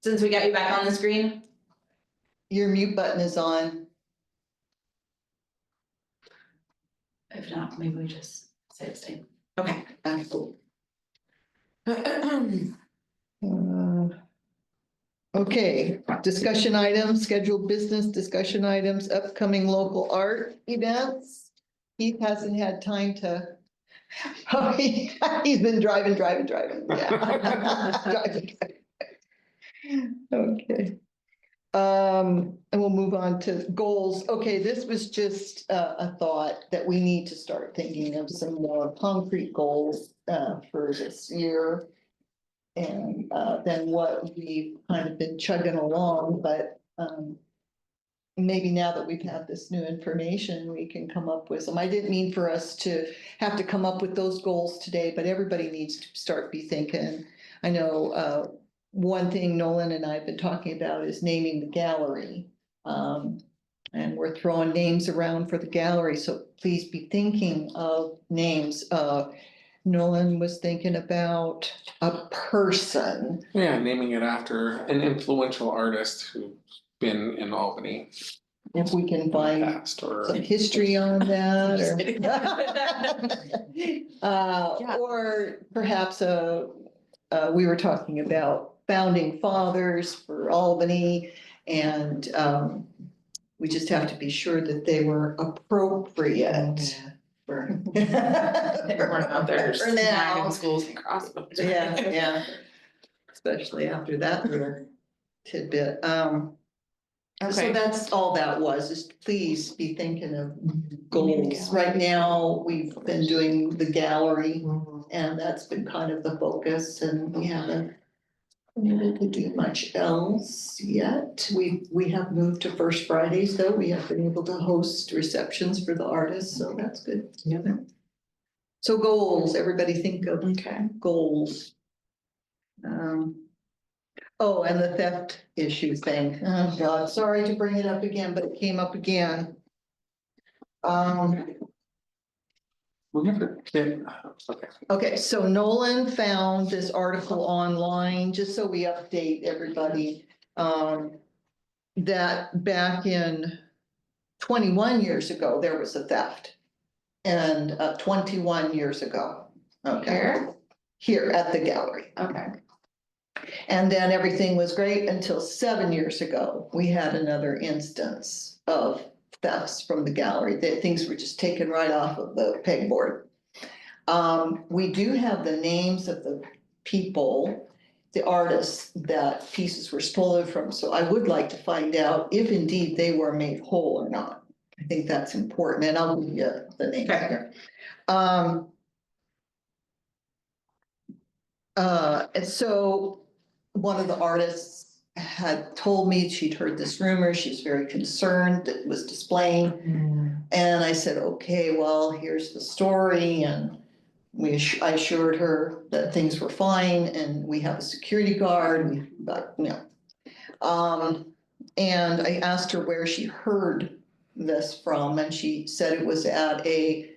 Since we got you back on the screen? Your mute button is on. If not, maybe we just say abstain. Okay. Absolutely. Okay, discussion items, scheduled business discussion items, upcoming local art events. Keith hasn't had time to. Oh, he's been driving, yeah. Driving. Okay. And we'll move on to goals. Okay, this was just a thought that we need to start thinking of some more concrete goals for this year. And then what we've kind of been chugging along, but maybe now that we've had this new information, we can come up with some. I didn't mean for us to have to come up with those goals today, but everybody needs to start be thinking. I know one thing Nolan and I have been talking about is naming the gallery. And we're throwing names around for the gallery, so please be thinking of names. Nolan was thinking about a person. Yeah, naming it after an influential artist who's been in Albany If we can in the find past, or some history on that, or perhaps we were talking about founding fathers for Albany, and we just have to be sure that they were appropriate. For We're out there For now. snagging schools and crossbows. Yeah, especially after that little tidbit. So Okay. that's all that was, is please be thinking of goals. Right now, we've been doing the gallery, and that's been kind of the focus, and we haven't been able to do much else yet. We have moved to First Fridays, though. We have been able to host receptions for the artists, so that's good. So goals, everybody think of Okay. goals. Oh, and the theft issue thing. Oh, God, sorry to bring it up again, but it came up again. we never did, okay. Okay, so Nolan found this article online, just so we update everybody. That back in 21 years ago, there was a theft. And 21 years ago. Okay. Here? Here at the gallery. Okay. And then everything was great until 7 years ago. We had another instance of thefts from the gallery, that things were just taken right off of the pegboard. We do have the names of the people, the artists that pieces were stolen from. So I would like to find out if indeed they were made whole or not. I think that's important, and I'll give you the name here. And so one of the artists had told me she'd heard this rumor. She's very concerned that it was displaying. And I said, okay, well, here's the story. And I assured her that things were fine, and we have a security guard, but and I asked her where she heard this from, and she said it was at a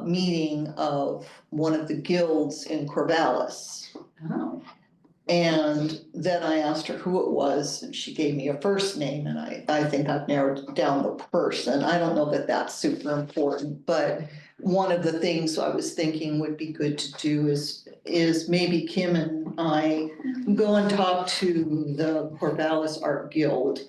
meeting of one of the guilds in Corvallis. Oh. And then I asked her who it was, and she gave me a first name, and I think I've narrowed down the person. I don't know that that's super important, but one of the things I was thinking would be good to do is maybe Kim and I go and talk to the Corvallis Art Guild.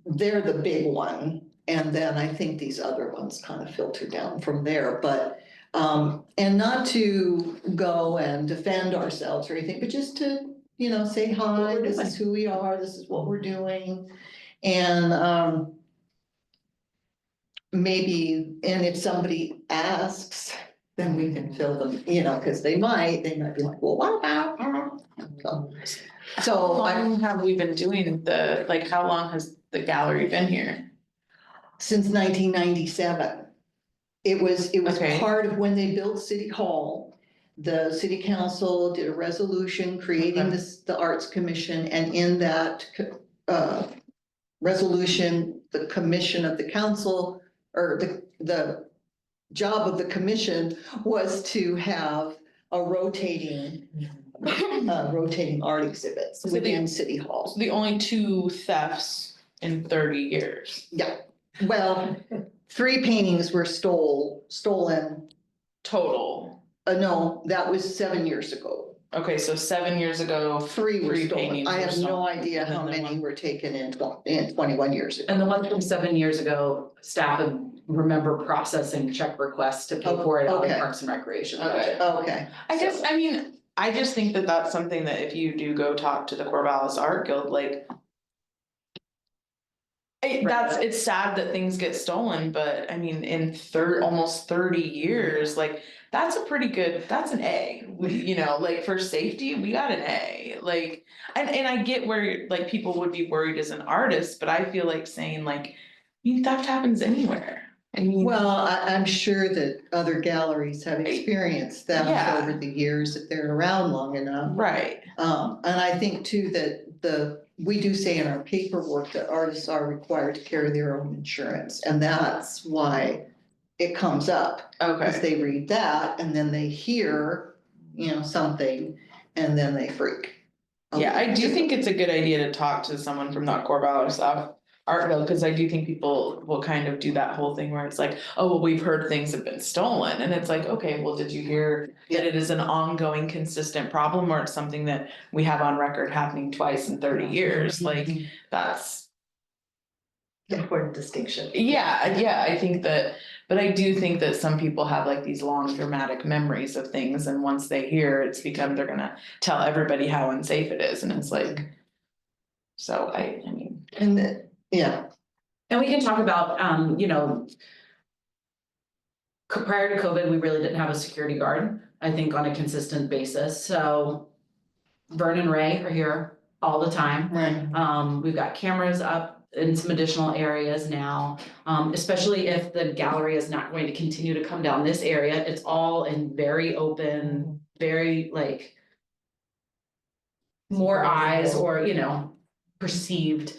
They're the big one, and then I think these other ones kind of filter down from there, but and not to go and defend ourselves or anything, but just to, say hi, this is who we are, this is what we're doing. And maybe, and if somebody asks, then we can fill them, because they might be like, well, what about? So How long have we been doing how long has the gallery been here? Since 1997. It was Okay. part of when they built City Hall. The city council did a resolution creating the Arts Commission, and in that resolution, the commission of the council, or the job of the commission was to have a rotating art exhibits So within City Hall. So the only 2 thefts in 30 years. Yeah, well, 3 paintings were stolen. Total. No, that was 7 years ago. Okay, so 7 years ago. 3 were 3 stolen. paintings I were have no stolen, idea and how then the many one- were taken in 21 years ago. And the one from 7 years ago, staff would remember processing check requests to pay for it out of Okay. Parks and Recreation Okay. budget. Okay. I mean, I just think that that's something that if you do go talk to the Corvallis Art Guild, like. It's sad that things get stolen, but I mean, in almost 30 years, like, that's a pretty good, that's an A. You know, like for safety, we got an A, like, and I get where like people would be worried as an artist, but I feel like saying like, I mean, theft happens anywhere. I mean. Well, I'm sure that other galleries have experienced theft Yeah. over the years if they're around long enough. Right, And I think too that we do say in our paperwork that artists are required to carry their own insurance, and that's why it comes up. Because okay, they read that and then they hear, something, and then they freak. yeah, I do think it's a good idea to talk to someone from that Corvallis Art Guild, cause I do think people will kind of do that whole thing where it's like, oh, well, we've heard things have been stolen, and it's like, okay, well, did you hear that it is an ongoing, consistent problem, or it's something that we have on record happening twice in 30 years, like, that's. Important distinction. Yeah, I think that, but I do think that some people have like these long dramatic memories of things, and once they hear, it's become, they're gonna tell everybody how unsafe it is, and it's like. So I mean. And yeah, And we can talk about, prior to COVID, we really didn't have a security guard, I think, on a consistent basis, so. Vern and Ray are here all the time. right. We've got cameras up in some additional areas now, especially if the gallery is not going to continue to come down this area. It's all in very open, very like. More eyes or, perceived,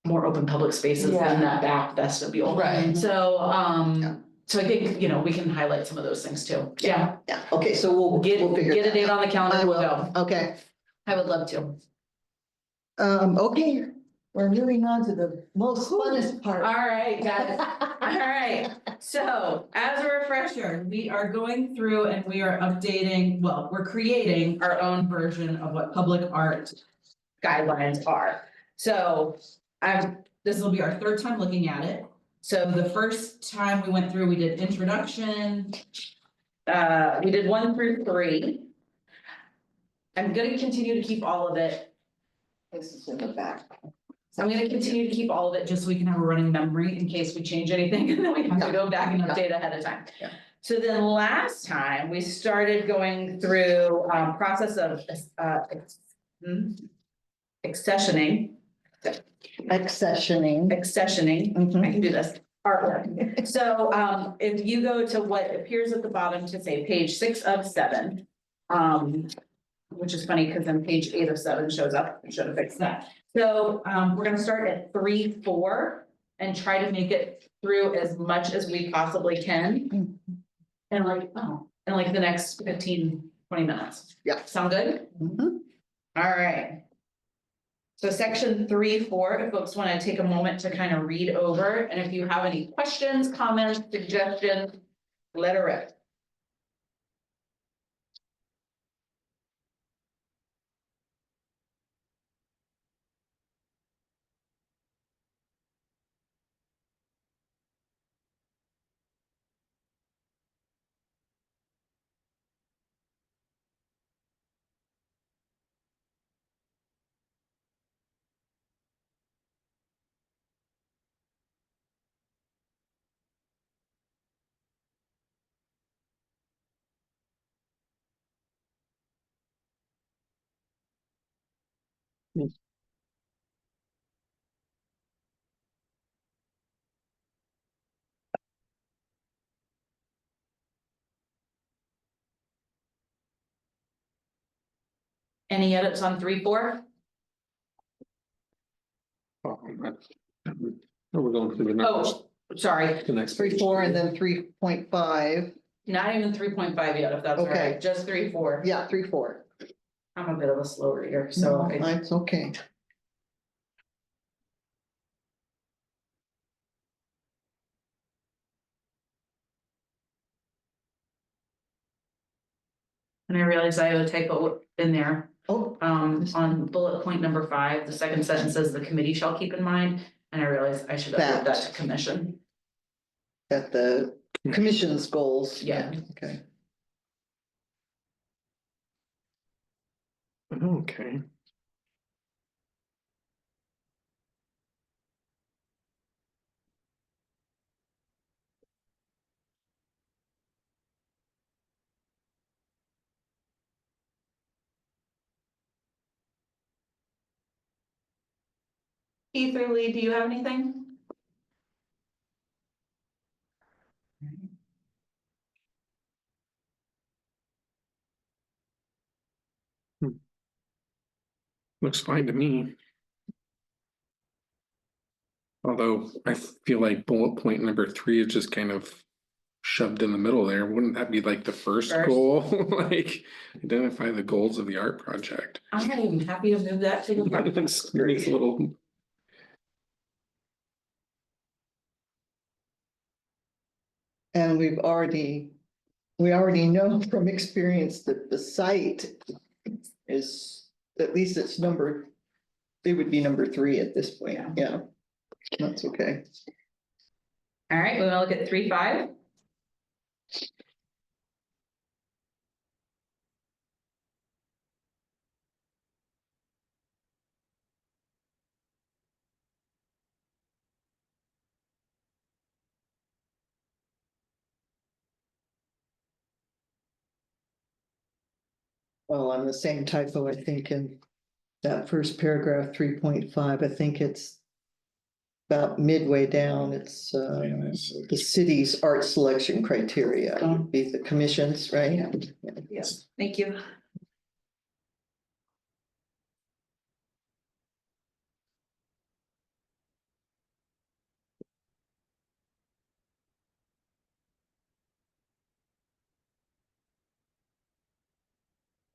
more open public spaces Yeah. than that back vestibule. Right. So, Yeah. so I think, we can highlight some of those things too. Yeah. Yeah, okay, so we'll Get figure a that date out. on the calendar, I we'll will, go. okay. I would love to. Okay, we're moving on to the most funnest part. All right, guys. All right. So as a refresher, we are going through and we are updating, well, we're creating our own version of what public art guidelines are. So this will be our 3rd time looking at it. So the first time we went through, we did introduction. We did 1 through 3. I'm gonna continue to keep all of it. This is in the back. So I'm gonna continue to keep all of it just so we can have a running memory in case we change anything and then we have to go back and update ahead of time. Yeah. So then last time, we started going through process of accessioning. Accessioning. Accessioning, Mhm. I can do this, artwork. So if you go to what appears at the bottom to say page 6 of 7. Which is funny because then page 8 of 7 shows up, we should have fixed that. So we're gonna start at 3-4 and try to make it through as much as we possibly can. And like the next 15-20 minutes. Yeah. Sound good? Mhm. All right. So section 3-4, if folks want to take a moment to kind of read over, and if you have any questions, comments, suggestions, let her rip. Any edits on 3-4? We're going through the next, Oh, sorry, the next. 3-4 and then 3.5. not even 3.5 yet, if that's all Okay. right, just 3-4. Yeah, 3-4. I'm a bit of a slow reader, so No, it's okay. And I realized I have a typo in there. Oh, On bullet point number 5, the second sentence says the committee shall keep in mind, and I realized I should have moved that to commission. at the commission's goals. Yeah. Okay. Okay. Keith or Lee, do you have anything? Looks fine to me. Although I feel like bullet point number 3 is just kind of shoved in the middle there. Wouldn't that be like the first First. goal? Like identify the goals of the art project. I'm happy to move that to the. It's nice little. And we already know from experience that the site is, at least it's it would be number 3 at this point, yeah. That's okay. All right, we wanna look at 3.5. Well, on the same typo, I think in that first paragraph, 3.5, I think it's about midway down, it's the city's art selection criteria, would be the commissions, right? Yes, thank you.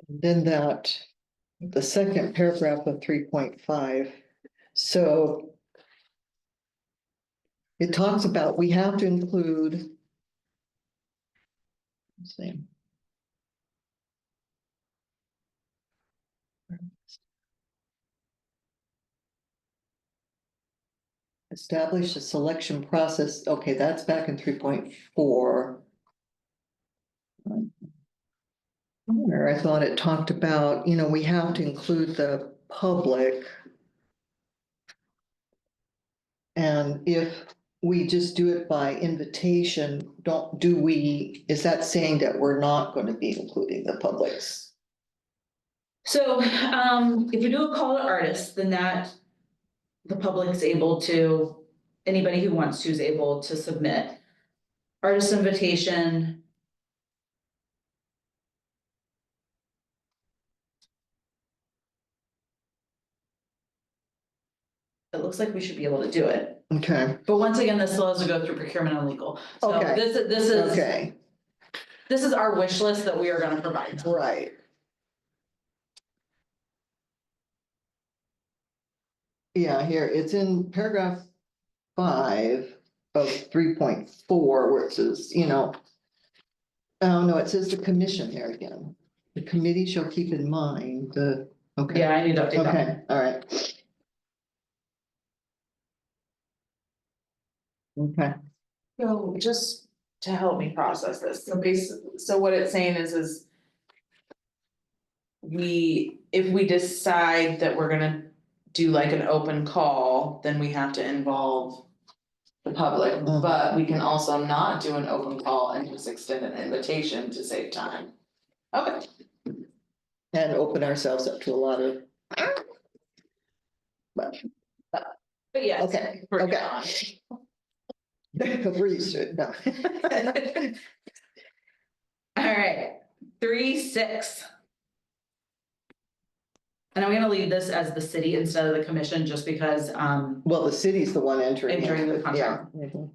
Then the second paragraph of 3.5, so it talks about, we have to include. Let's see. Establish a selection process, okay, that's back in 3.4. Where I thought it talked about, we have to include the public. And if we just do it by invitation, is that saying that we're not going to be including the publics? So, if we do a call to artists, then the public's able to, anybody who wants to is able to submit. Artist invitation. It looks like we should be able to do it, Okay, but once again, this still has to go through procurement and legal. So Okay. this okay, is our wish list that we are gonna provide them. right. Yeah, here, it's in paragraph 5 of 3.4, where it says, oh, no, it says the commission there again. The committee shall keep in mind okay. Yeah, I need to update that. Okay, all right. Okay, So just to help me process this, so basically, so what it's saying is. If we decide that we're gonna do like an open call, then we have to involve. The public, Mhm. but we can also not do an open call and just extend an invitation to save time. Okay, and open ourselves up to a lot of. But, But yes. okay, bring it okay. on. We're used to it, no. All right, 3.6. And I'm gonna leave this as the city instead of the commission, just because, Well, the city's the one entering. Entering the into it, yeah. contract. Mhm.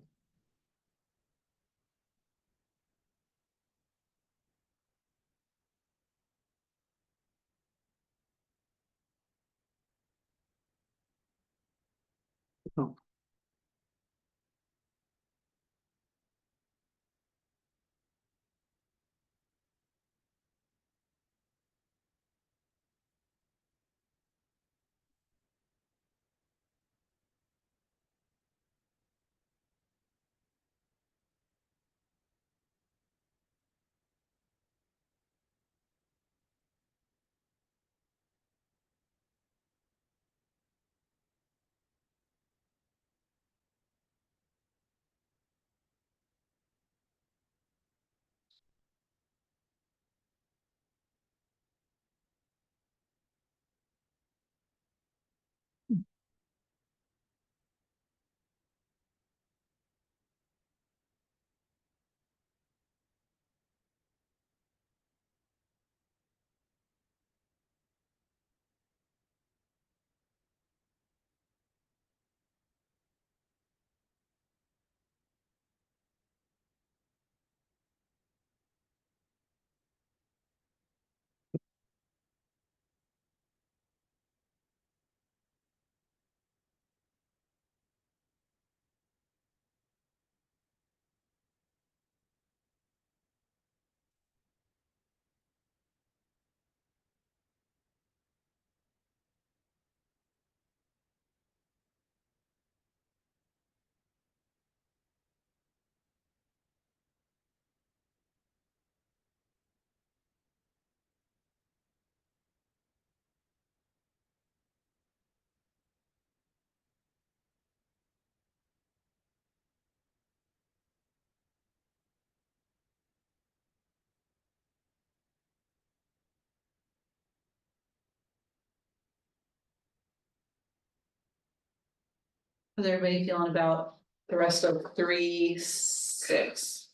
How's everybody feeling about the rest of 3.6?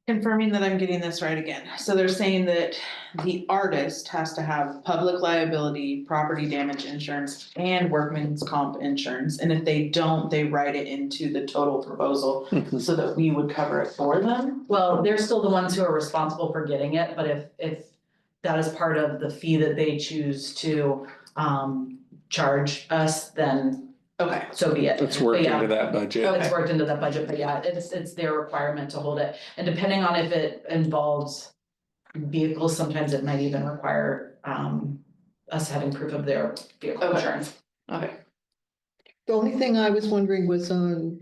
Confirming that I'm getting this right again. So they're saying that the artist has to have public liability, property damage insurance, and workman's comp insurance. And if they don't, they write it into the total proposal so that we would cover it for them. Well, they're still the ones who are responsible for getting it, but if that is part of the fee that they choose to charge us, then Okay. so be it. It's worked But yeah, into that budget. It's worked into that budget, but yeah, it's their requirement to hold it. And depending on if it involves vehicles, sometimes it might even require us having proof of their vehicle Okay. insurance. Okay. The only thing I was wondering was on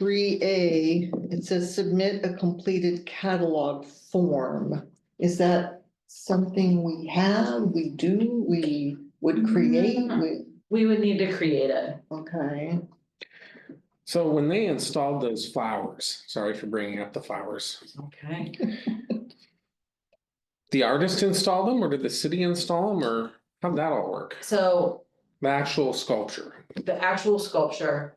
3A, it says submit a completed catalog form. Is that something we have, we do, we would create? We would need to create it. Okay, So when they installed those flowers, sorry for bringing up the flowers, Okay. the artist installed them or did the city install them or how'd that all work? So The actual sculpture. the actual sculpture,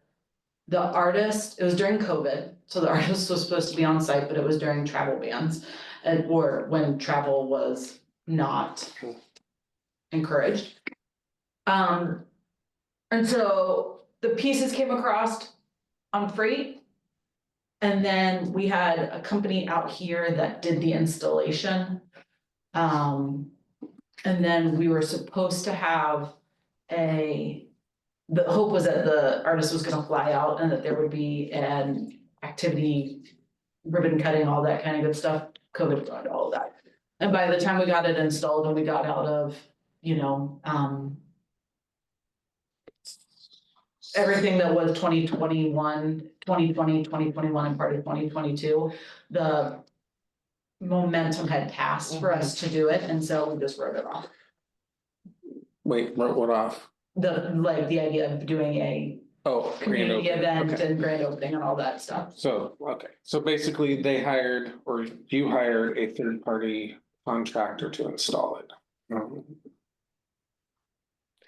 the artist, it was during COVID, so the artist was supposed to be on site, but it was during travel bans. And or when travel was not encouraged. And so the pieces came across on freight. And then we had a company out here that did the installation. And then we were supposed to have the hope was that the artist was gonna fly out and that there would be an activity, ribbon cutting, all that kind of good stuff. COVID brought all of that. And by the time we got it installed and we got out of, everything that was 2021, 2020, 2021, and part of 2022, the momentum had passed for us to do it, and so we just wrote it off. Wait, wrote what off? The idea of doing a Oh, grand community opening, event okay. and grand opening and all that stuff. So, okay, so basically they hired, or you hired a third party contractor to install it.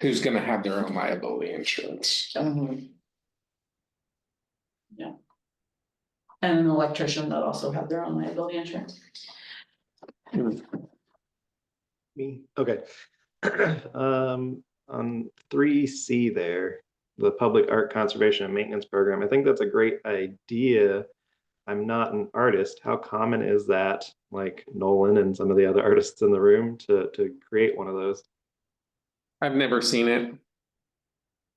Who's gonna have their own liability insurance. And an electrician that also had their own liability insurance. Me, okay. On 3C there, the Public Art Conservation and Maintenance Program, I think that's a great idea. I'm not an artist. How common is that, like Nolan and some of the other artists in the room to create one of those? I've never seen it,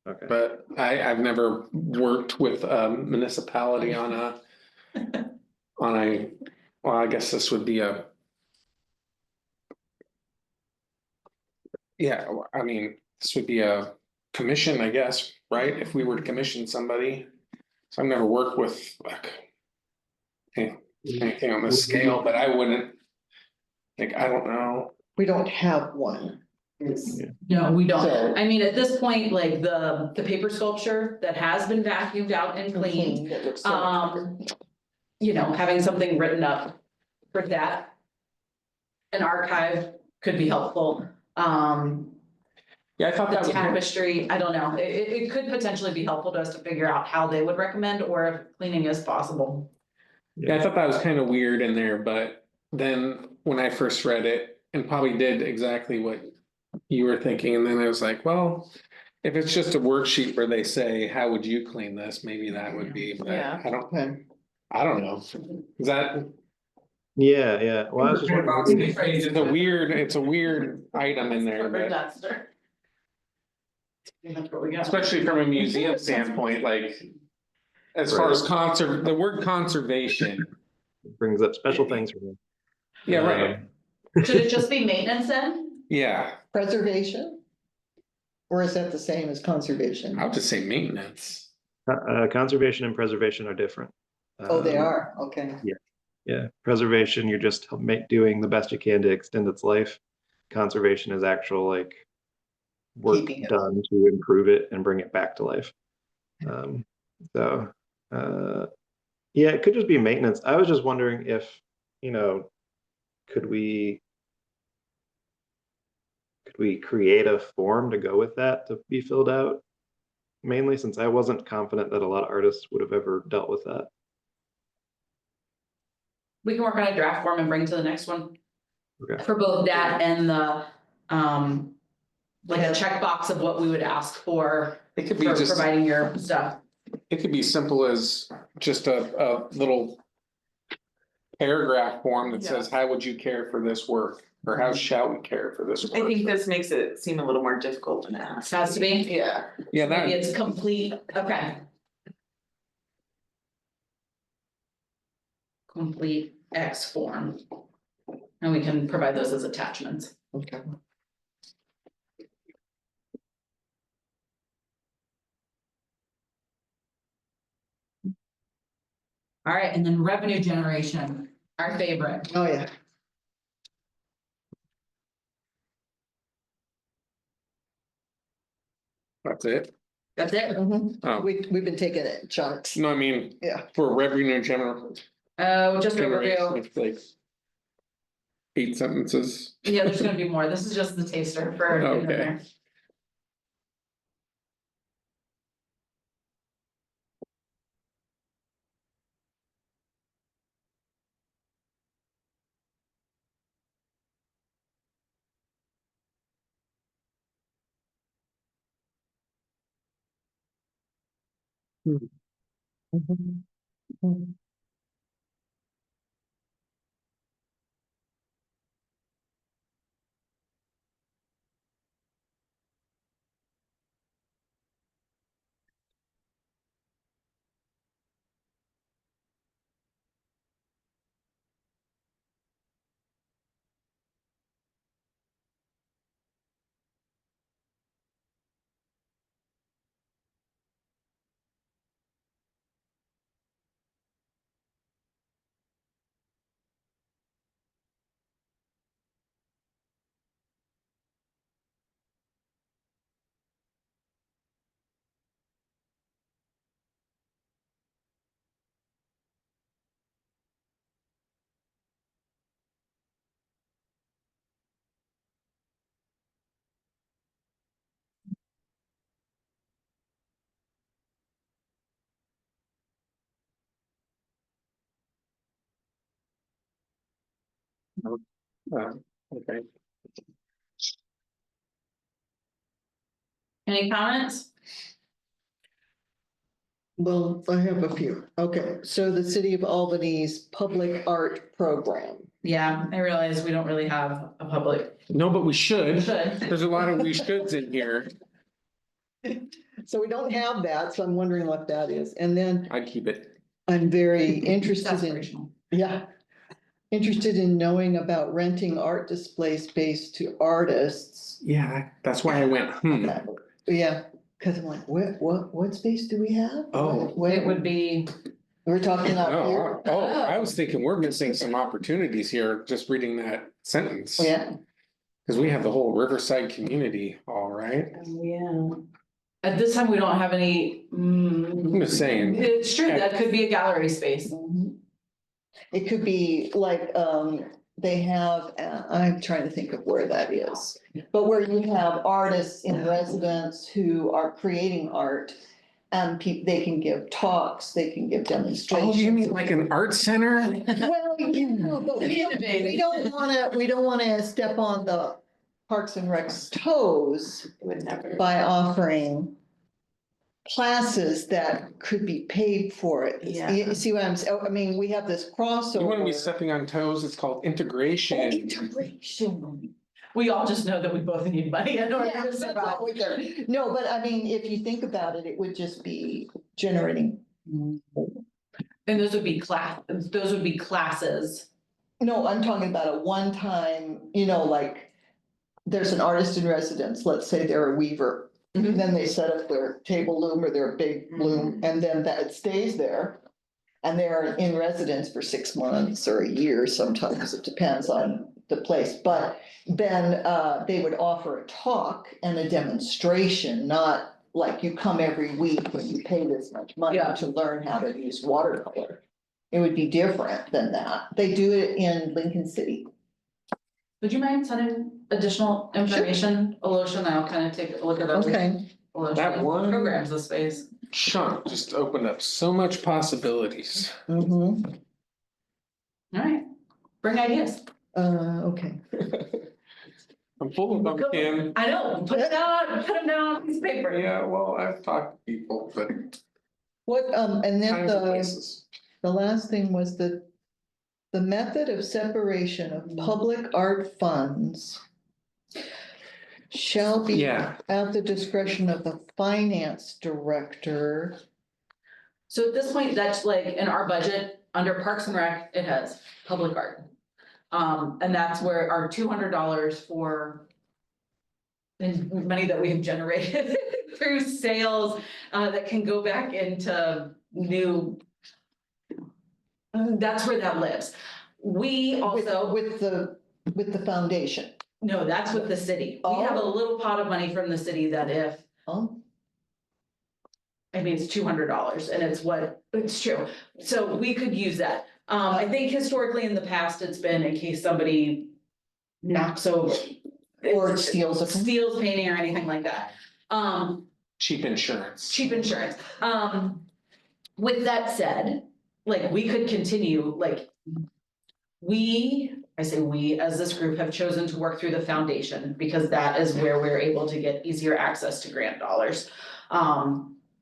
Okay. but I've never worked with a municipality on a. Well, I guess this would be a. Yeah, I mean, this would be a commission, I guess, right? If we were to commission somebody. So I've never worked with like. Anything on this scale, but I wouldn't. Like, I don't know. we don't have one. No, we don't. So- I mean, at this point, like the paper sculpture that has been vacuumed out and cleaned, That looks so much better. having something written up for that. An archive could be helpful. Yeah, I thought The that was. tapestry, I don't know, it could potentially be helpful to us to figure out how they would recommend or if cleaning is possible. Yeah, I thought that was kind of weird in there, but then when I first read it and probably did exactly what you were thinking, and then I was like, well, if it's just a worksheet where they say, how would you clean this? Maybe that would be, but Yeah. Okay. I don't know. Is that? Yeah. Well, I was just wondering, It's a weird item in there, Rubber but duster. That's what we got. especially from a museum standpoint, like. As far as the word conservation, brings up special things for me. yeah, right, Should it just be maintenance then? yeah, Preservation? Or is that the same as conservation? I would just say maintenance. Conservation and preservation are different. Oh, they Um, are, okay. Yeah, preservation, you're just doing the best you can to extend its life. Conservation is actual like work Keeping it. done to improve it and bring it back to life. Yeah, it could just be maintenance. I was just wondering if, could we we create a form to go with that to be filled out. Mainly since I wasn't confident that a lot of artists would have ever dealt with that. We can work on a draft form and bring to the next one. Okay. For both that and the, like a checkbox of what we would ask for It could be for just, providing your stuff. it could be simple as just a little paragraph form that says, how would you care for this work? Or how shall we care for this I work? think this makes it seem a little more difficult than it has. It has to be, Yeah. Yeah, maybe that, it's complete, okay. Complete X form. And we can provide those as attachments. okay. All right, and then revenue generation, our favorite. Oh, yeah. That's it. That's it? Oh, We've been taking it in chunks. no, I mean, Yeah. for revenue general. Just generation, overview. it's like 8 sentences. Yeah, there's gonna be more. This is just the taster for everything in Okay. there. Okay. Any comments? Well, I have a few. Okay, so the City of Albany's public art program. Yeah, I realize we don't really have a public. No, but we We should. should. There's a lot of we shoulds in here. So we don't have that, so I'm wondering what that is. And then I'd keep it. I'm very It's interested in, aspirational. yeah. Interested in knowing about renting art display space to artists. Yeah, that's why I went, Yeah, because I'm like, what space do we have? Oh. It Wait, would be, we're talking out here. Oh, I was thinking we're missing some opportunities here, just reading that sentence. Yeah, Cause we have the whole Riverside community, all right? yeah. At this time, we don't have any. I'm just saying. It's true, that could be a gallery space. it could be like, they have, I'm trying to think of where that is. But where you have artists in residence who are creating art. And they can give talks, they can give Oh, demonstrations. you mean like an art center? Well, but we don't wanna step on the Parks and Rec's toes It would never. by offering classes that could be paid for it. Yeah. You see what I'm saying? I mean, we have this crossover. You wanna be stepping on toes, it's called integration. Integration. We all just know that we both need money in order Yeah, to that's survive. all we're doing. No, but I mean, if you think about it, it would just be generating. And those would be classes. No, I'm talking about a one-time, like, there's an artist in residence, let's say they're a weaver. Then they set up their table loom or their big loom, and then that stays there. And they're in residence for 6 months or a year, sometimes it depends on the place, but then they would offer a talk and a demonstration, not like you come every week and you pay this much money Yeah. to learn how to use watercolor. It would be different than that. They do it in Lincoln City. Would you mind sending additional information, Alosha, and I'll kind of take a look at those. Okay, Alosha That one- programs this space. Chunk just opened up so much possibilities. mm-hmm, Alright, bring ideas. okay. I'm full of them, Ken. I know, put them down on a piece of paper. Yeah, well, I've talked to people, but What, and then times and the places. last thing was the method of separation of public art funds shall be Yeah, at the discretion of the finance director. So at this point, that's like in our budget, under Parks and Rec, it has public art. And that's where our $200 for the money that we have generated through sales, that can go back into new. That's where that lives. We also, With the foundation. no, that's with the city. We have a Oh. little pot of money from the city that if, Oh, I mean, it's $200 and it's true. So we could use that. I think historically in the past, it's been in case somebody knocks over. Or steals a- Steals painting or anything like that. cheap insurance. Cheap insurance. With that said, like, we could continue, like. I say we, as this group, have chosen to work through the foundation because that is where we're able to get easier access to grant dollars.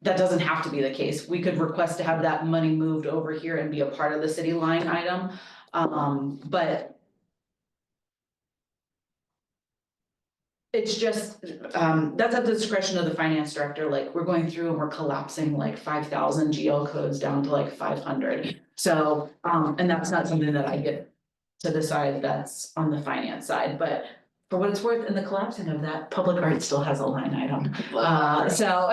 That doesn't have to be the case. We could request to have that money moved over here and be a part of the city line item, but. It's just, that's at the discretion of the finance director, like, we're going through and we're collapsing like 5,000 GL codes down to like 500. So, and that's not something that I get to decide, that's on the finance side, but for what it's worth, in the collapsing of that, public art still has a line item. So,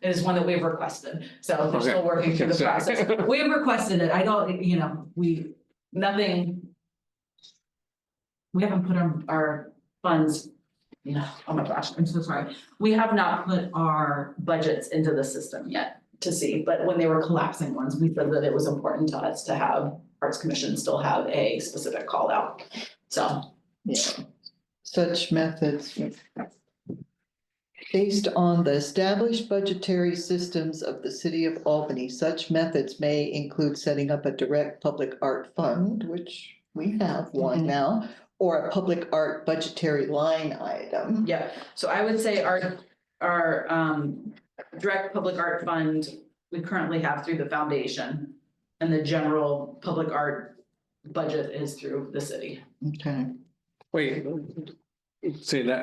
it is one that we've requested, so they're still Okay. working through the process. We've requested it, I don't, nothing. We haven't put our funds, oh my gosh, I'm so sorry. We have not put our budgets into the system yet to see, but when they were collapsing ones, we said that it was important to us to have Arts Commission still have a specific call out, so. yeah. Such methods. Based on the established budgetary systems of the city of Albany, such methods may include setting up a direct public art fund, which we have one Mhm. now, or a public art budgetary line item. Yeah, so I would say our direct public art fund, we currently have through the foundation. And the general public art budget is through the city. Okay. Wait,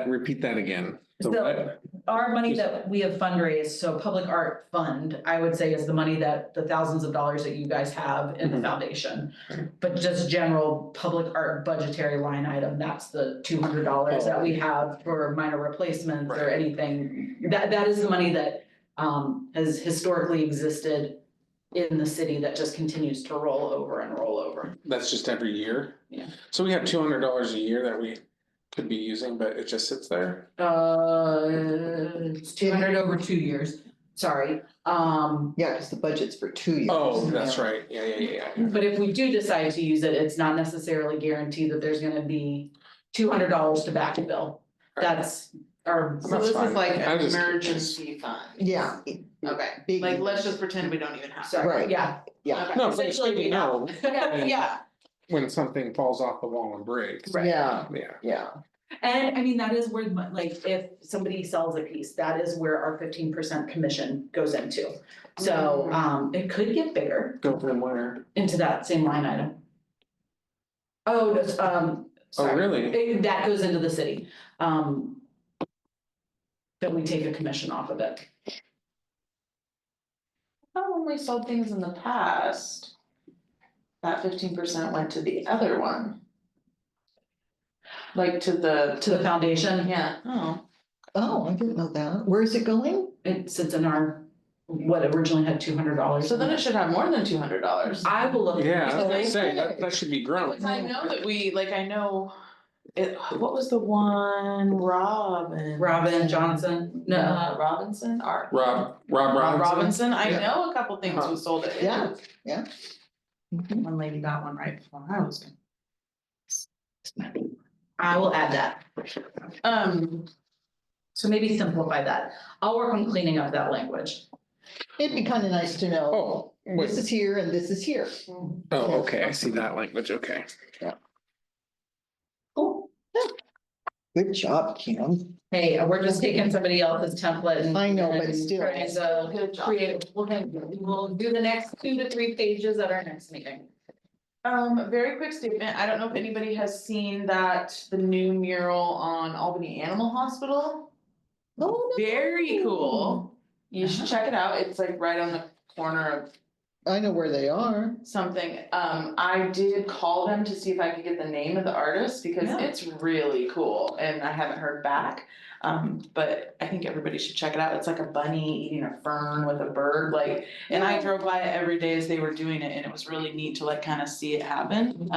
repeat that again. The So what? our money that we have fundraised, so public art fund, I would say is the money that the thousands of dollars that you guys have in the Mhm. foundation. But just general public art budgetary line item, that's the $200 that we have for minor replacements or Right. anything. That is the money that has historically existed in the city that just continues to roll over and roll over. That's just every year? Yeah. So we have $200 a year that we could be using, but it just sits there? It's 200 over 2 years, sorry. Yeah, because the budget's for 2 years. Oh, that's right. Yeah. But if we do decide to use it, it's not necessarily guaranteed that there's gonna be $200 to backfill. That's our. So That's this fine. is like I'm an just emergency fund. Yeah. Okay, Big- like, let's just pretend we don't even have. Sorry, Right. yeah. Yeah. Okay. No, but Essentially, we know Yeah, when something falls off the wall and breaks. Yeah, Yeah. yeah. And I mean, that is where, like, if somebody sells a piece, that is where our 15% commission goes into. So, it could get bigger Go from where? into that same line item. Oh, that's, Oh, sorry. really? That goes into the city. That we take a commission off of it. how when we sold things in the past, that 15% went to the other one. Like to the, To the foundation, yeah, oh, Oh, I didn't know that. Where is it going? it sits in our, what originally had $200. so then it should have more than $200. I will look. Yeah, I was So gonna they say, did. that should be grown. Because I know that I know, what was the one, Robin Johnson, no, Robinson, Rob Rob Robinson? Robinson, I Yeah. know a couple things we sold it. Yeah, yeah. One lady got one right before I was gonna. I will add that. Um, So maybe simplify that. I'll work on cleaning up that language. It'd be kind of nice to know, Oh, wait. this is here and this is here. Oh, okay, I see that language, okay. Cool. Good job, Kim. Hey, we're just taking somebody else's template and. I know, but and still. trying to Good job. create, we'll do the next 2 to 3 pages at our next meeting. very quick statement, I don't know if anybody has seen that, the new mural on Albany Animal Hospital. Oh, no. Very cool. You should check it out. It's like right on the corner of I know where they are. something. I did call them to see if I could get the name of the artist because Yeah. it's really cool and I haven't heard back. But I think everybody should check it out. It's like a bunny eating a fern with a bird, like, and I drove by it every day as they were doing it and it was really neat to like kind of see it happen.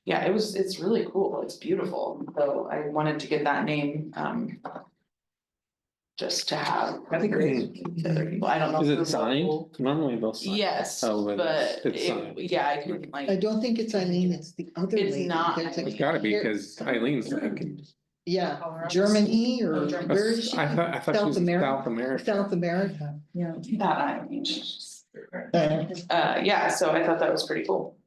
Yeah, it's really cool. It's beautiful. So I wanted to get that name, just to have. That'd be great. to other people. I don't know. Is if it the signed? local- Normally they'll sign. Yes, Oh, but but it's signed. yeah, I couldn't I like, don't think it's Eileen, it's the other It's lady. not There's a- Eileen. It's gotta be, because Eileen's like, Yeah, Colorado. Germany or Oh, Germany. where is she? I thought she South was America. South America. South America, yeah. that I don't mean. Uh, Yeah, so I thought that was pretty cool.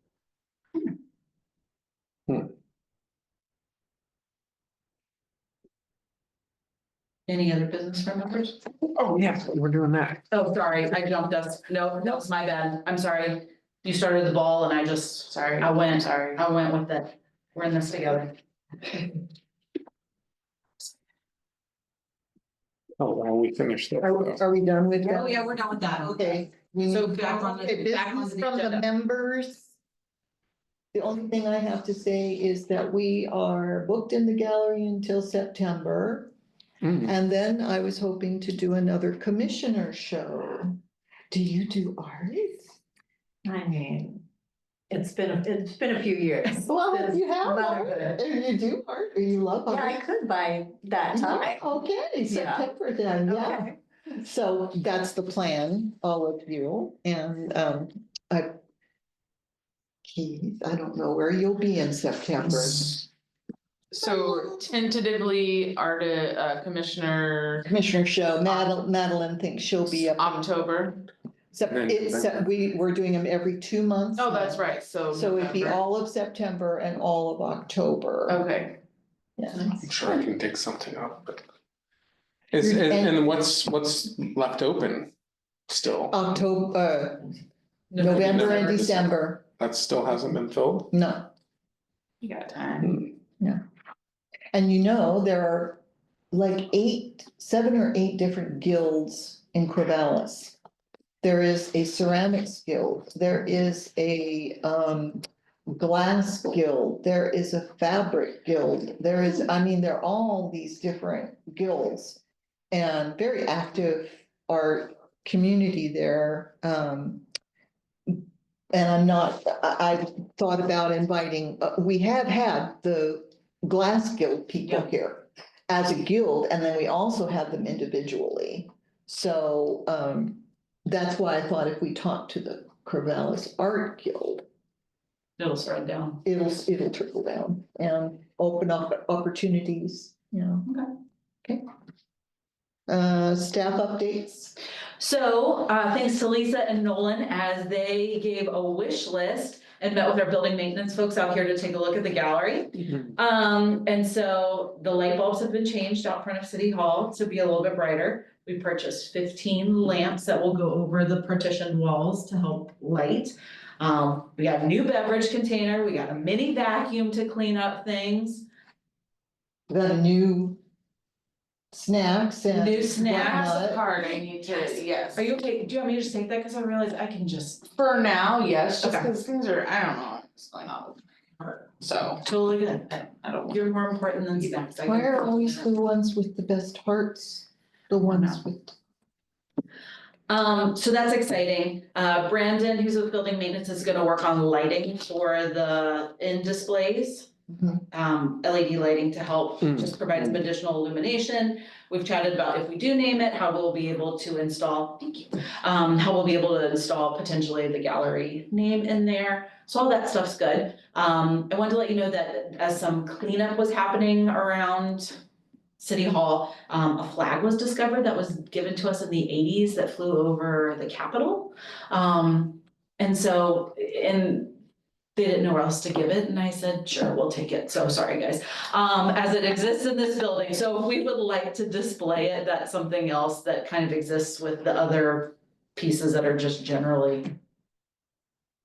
Any other business for members? Oh, yeah, we're doing that. Oh, sorry, I jumped us. No, that was my bad. I'm sorry. You started the ball and I just, Sorry. I went. Sorry. I went with it. We're in this together. Oh, well, we finished it. Are we done with that? Oh, yeah, we're done with that. Okay. we So need- back on the- Okay, back on business the from the agenda. members. The only thing I have to say is that we are booked in the gallery until September. Mm. And then I was hoping to do another commissioner show. Do you do art? I mean, it's been a few years. Well, since you have art, motherhood. and you do art, or you love Yeah, I art. could by that time. Okay, Yeah. September then, yeah. Okay. So that's the plan, all of you, and Keith, I don't know where you'll be in September. So tentatively, Commissioner Commissioner show, Madeline thinks she'll be up. October. We're doing them every 2 months. Oh, that's now. right, so. So it'd be November. all of September and all of October. Okay. Yeah. I'm sure I can dig something up, but. And what's left open still? October, November and December, That still hasn't been filled? no. You got time. And you know, there are like 7 or 8 different guilds in Corvallis. There is a ceramics guild, there is a glass guild, there is a fabric guild, there are all these different guilds. And very active art community there. And I've thought about inviting, we have had the Glass Guild people Yeah. here as a guild, and then we also have them individually. So that's why I thought if we talk to the Corvallis Art Guild, It'll spread down. it'll trickle down and open up opportunities, you know. Okay. Staff updates. So, thanks to Lisa and Nolan as they gave a wish list and met with our building maintenance folks out here to take a look at the gallery. And so the light bulbs have been changed out front of City Hall to be a little bit brighter. We purchased 15 lamps that will go over the partition walls to help light. We got a new beverage container, we got a mini vacuum to clean up things. We got a new snacks and. New I snacks. have the card, I need to, yes. Are you okay? Do you want me to just take that? Cause I realize I can just For now, yes, just Okay. because things are, I don't know what's going on with her, so. totally good. I don't. You're more important than snacks. I Why can- are always the ones with the best hearts, the ones with? So that's exciting. Brandon, who's with building maintenance, is gonna work on lighting for the in displays. LED lighting to help Mm. just provide some additional illumination. We've chatted about if we do name it, how we'll be able to install, thank you. How we'll be able to install potentially the gallery name in there. So all that stuff's good. I wanted to let you know that as some cleanup was happening around City Hall, a flag was discovered that was given to us in the 80s that flew over the Capitol. And so, they didn't know where else to give it, and I said, sure, we'll take it, so sorry, guys. As it exists in this building, so if we would like to display it, that's something else that kind of exists with the other pieces that are just generally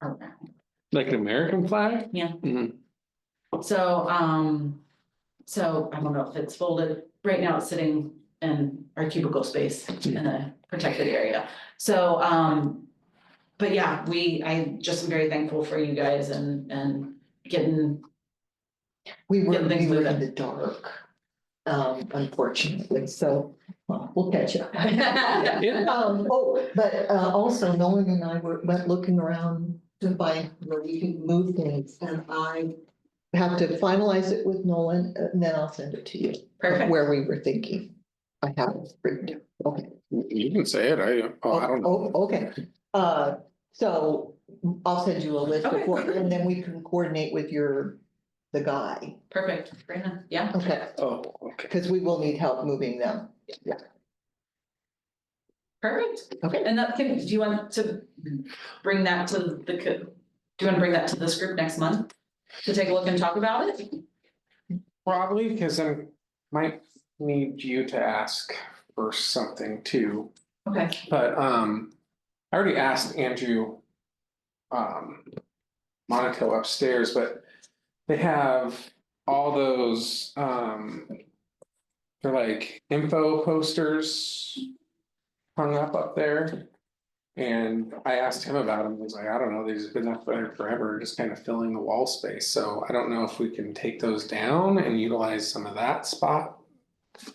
around. Like an American flag? Yeah. Mhm. So, I don't know if it's folded, right now it's sitting in our cubicle space in a protected area. So, but yeah, I just am very thankful for you guys and getting, We were, Getting things we were in moving. the dark, unfortunately, so, well, we'll catch up. But also Nolan and I went looking around to find where we could move things, and I have to finalize it with Nolan, and then I'll send it to you. Perfect. Where we were thinking. I have it written down, okay. You can say it, I don't know. Okay, so I'll send you a list of Okay, what, great. and then we can coordinate with the guy, Perfect, Brandon, yeah. okay, Oh, okay. because we will need help moving them. Perfect. Okay. And do you want to bring that to do you want to bring that to this group next month? To take a look and talk about it? Probably, because I might need you to ask for something too, Okay. but, I already asked Andrew. Monaco upstairs, but they have all those, they're like info posters hung up there. And I asked him about them, he's like, I don't know, they've just been up there forever, just kind of filling the wall space, so I don't know if we can take those down and utilize some of that spot.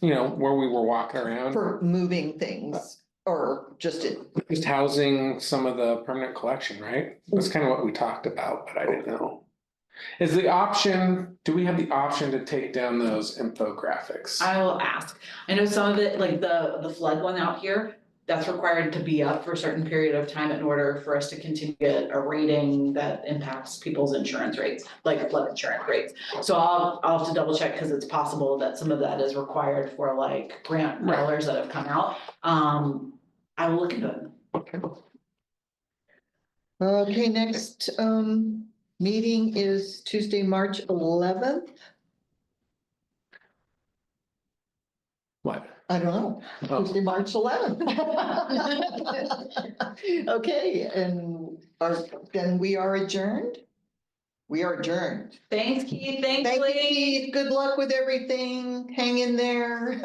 You know, where we were walking around, For moving things, or just it, just housing some of the permanent collection, right? That's kind of what we talked about, but I didn't know. Is the option, do we have the option to take down those infographics? I will ask. I know some of it, like the flood one out here, that's required to be up for a certain period of time in order for us to continue to get a rating that impacts people's insurance rates, like flood insurance rates. So I'll have to double check, because it's possible that some of that is required for like grant dollars that have come out. I will look into it. Okay. okay, next, meeting is Tuesday, March 11th. What? I don't know, Oh. Tuesday, March 11th. Okay, and then we are adjourned? We are adjourned. Thanks, Keith, thanks, Thank you, Lee. Keith. Good luck with everything. Hang in there.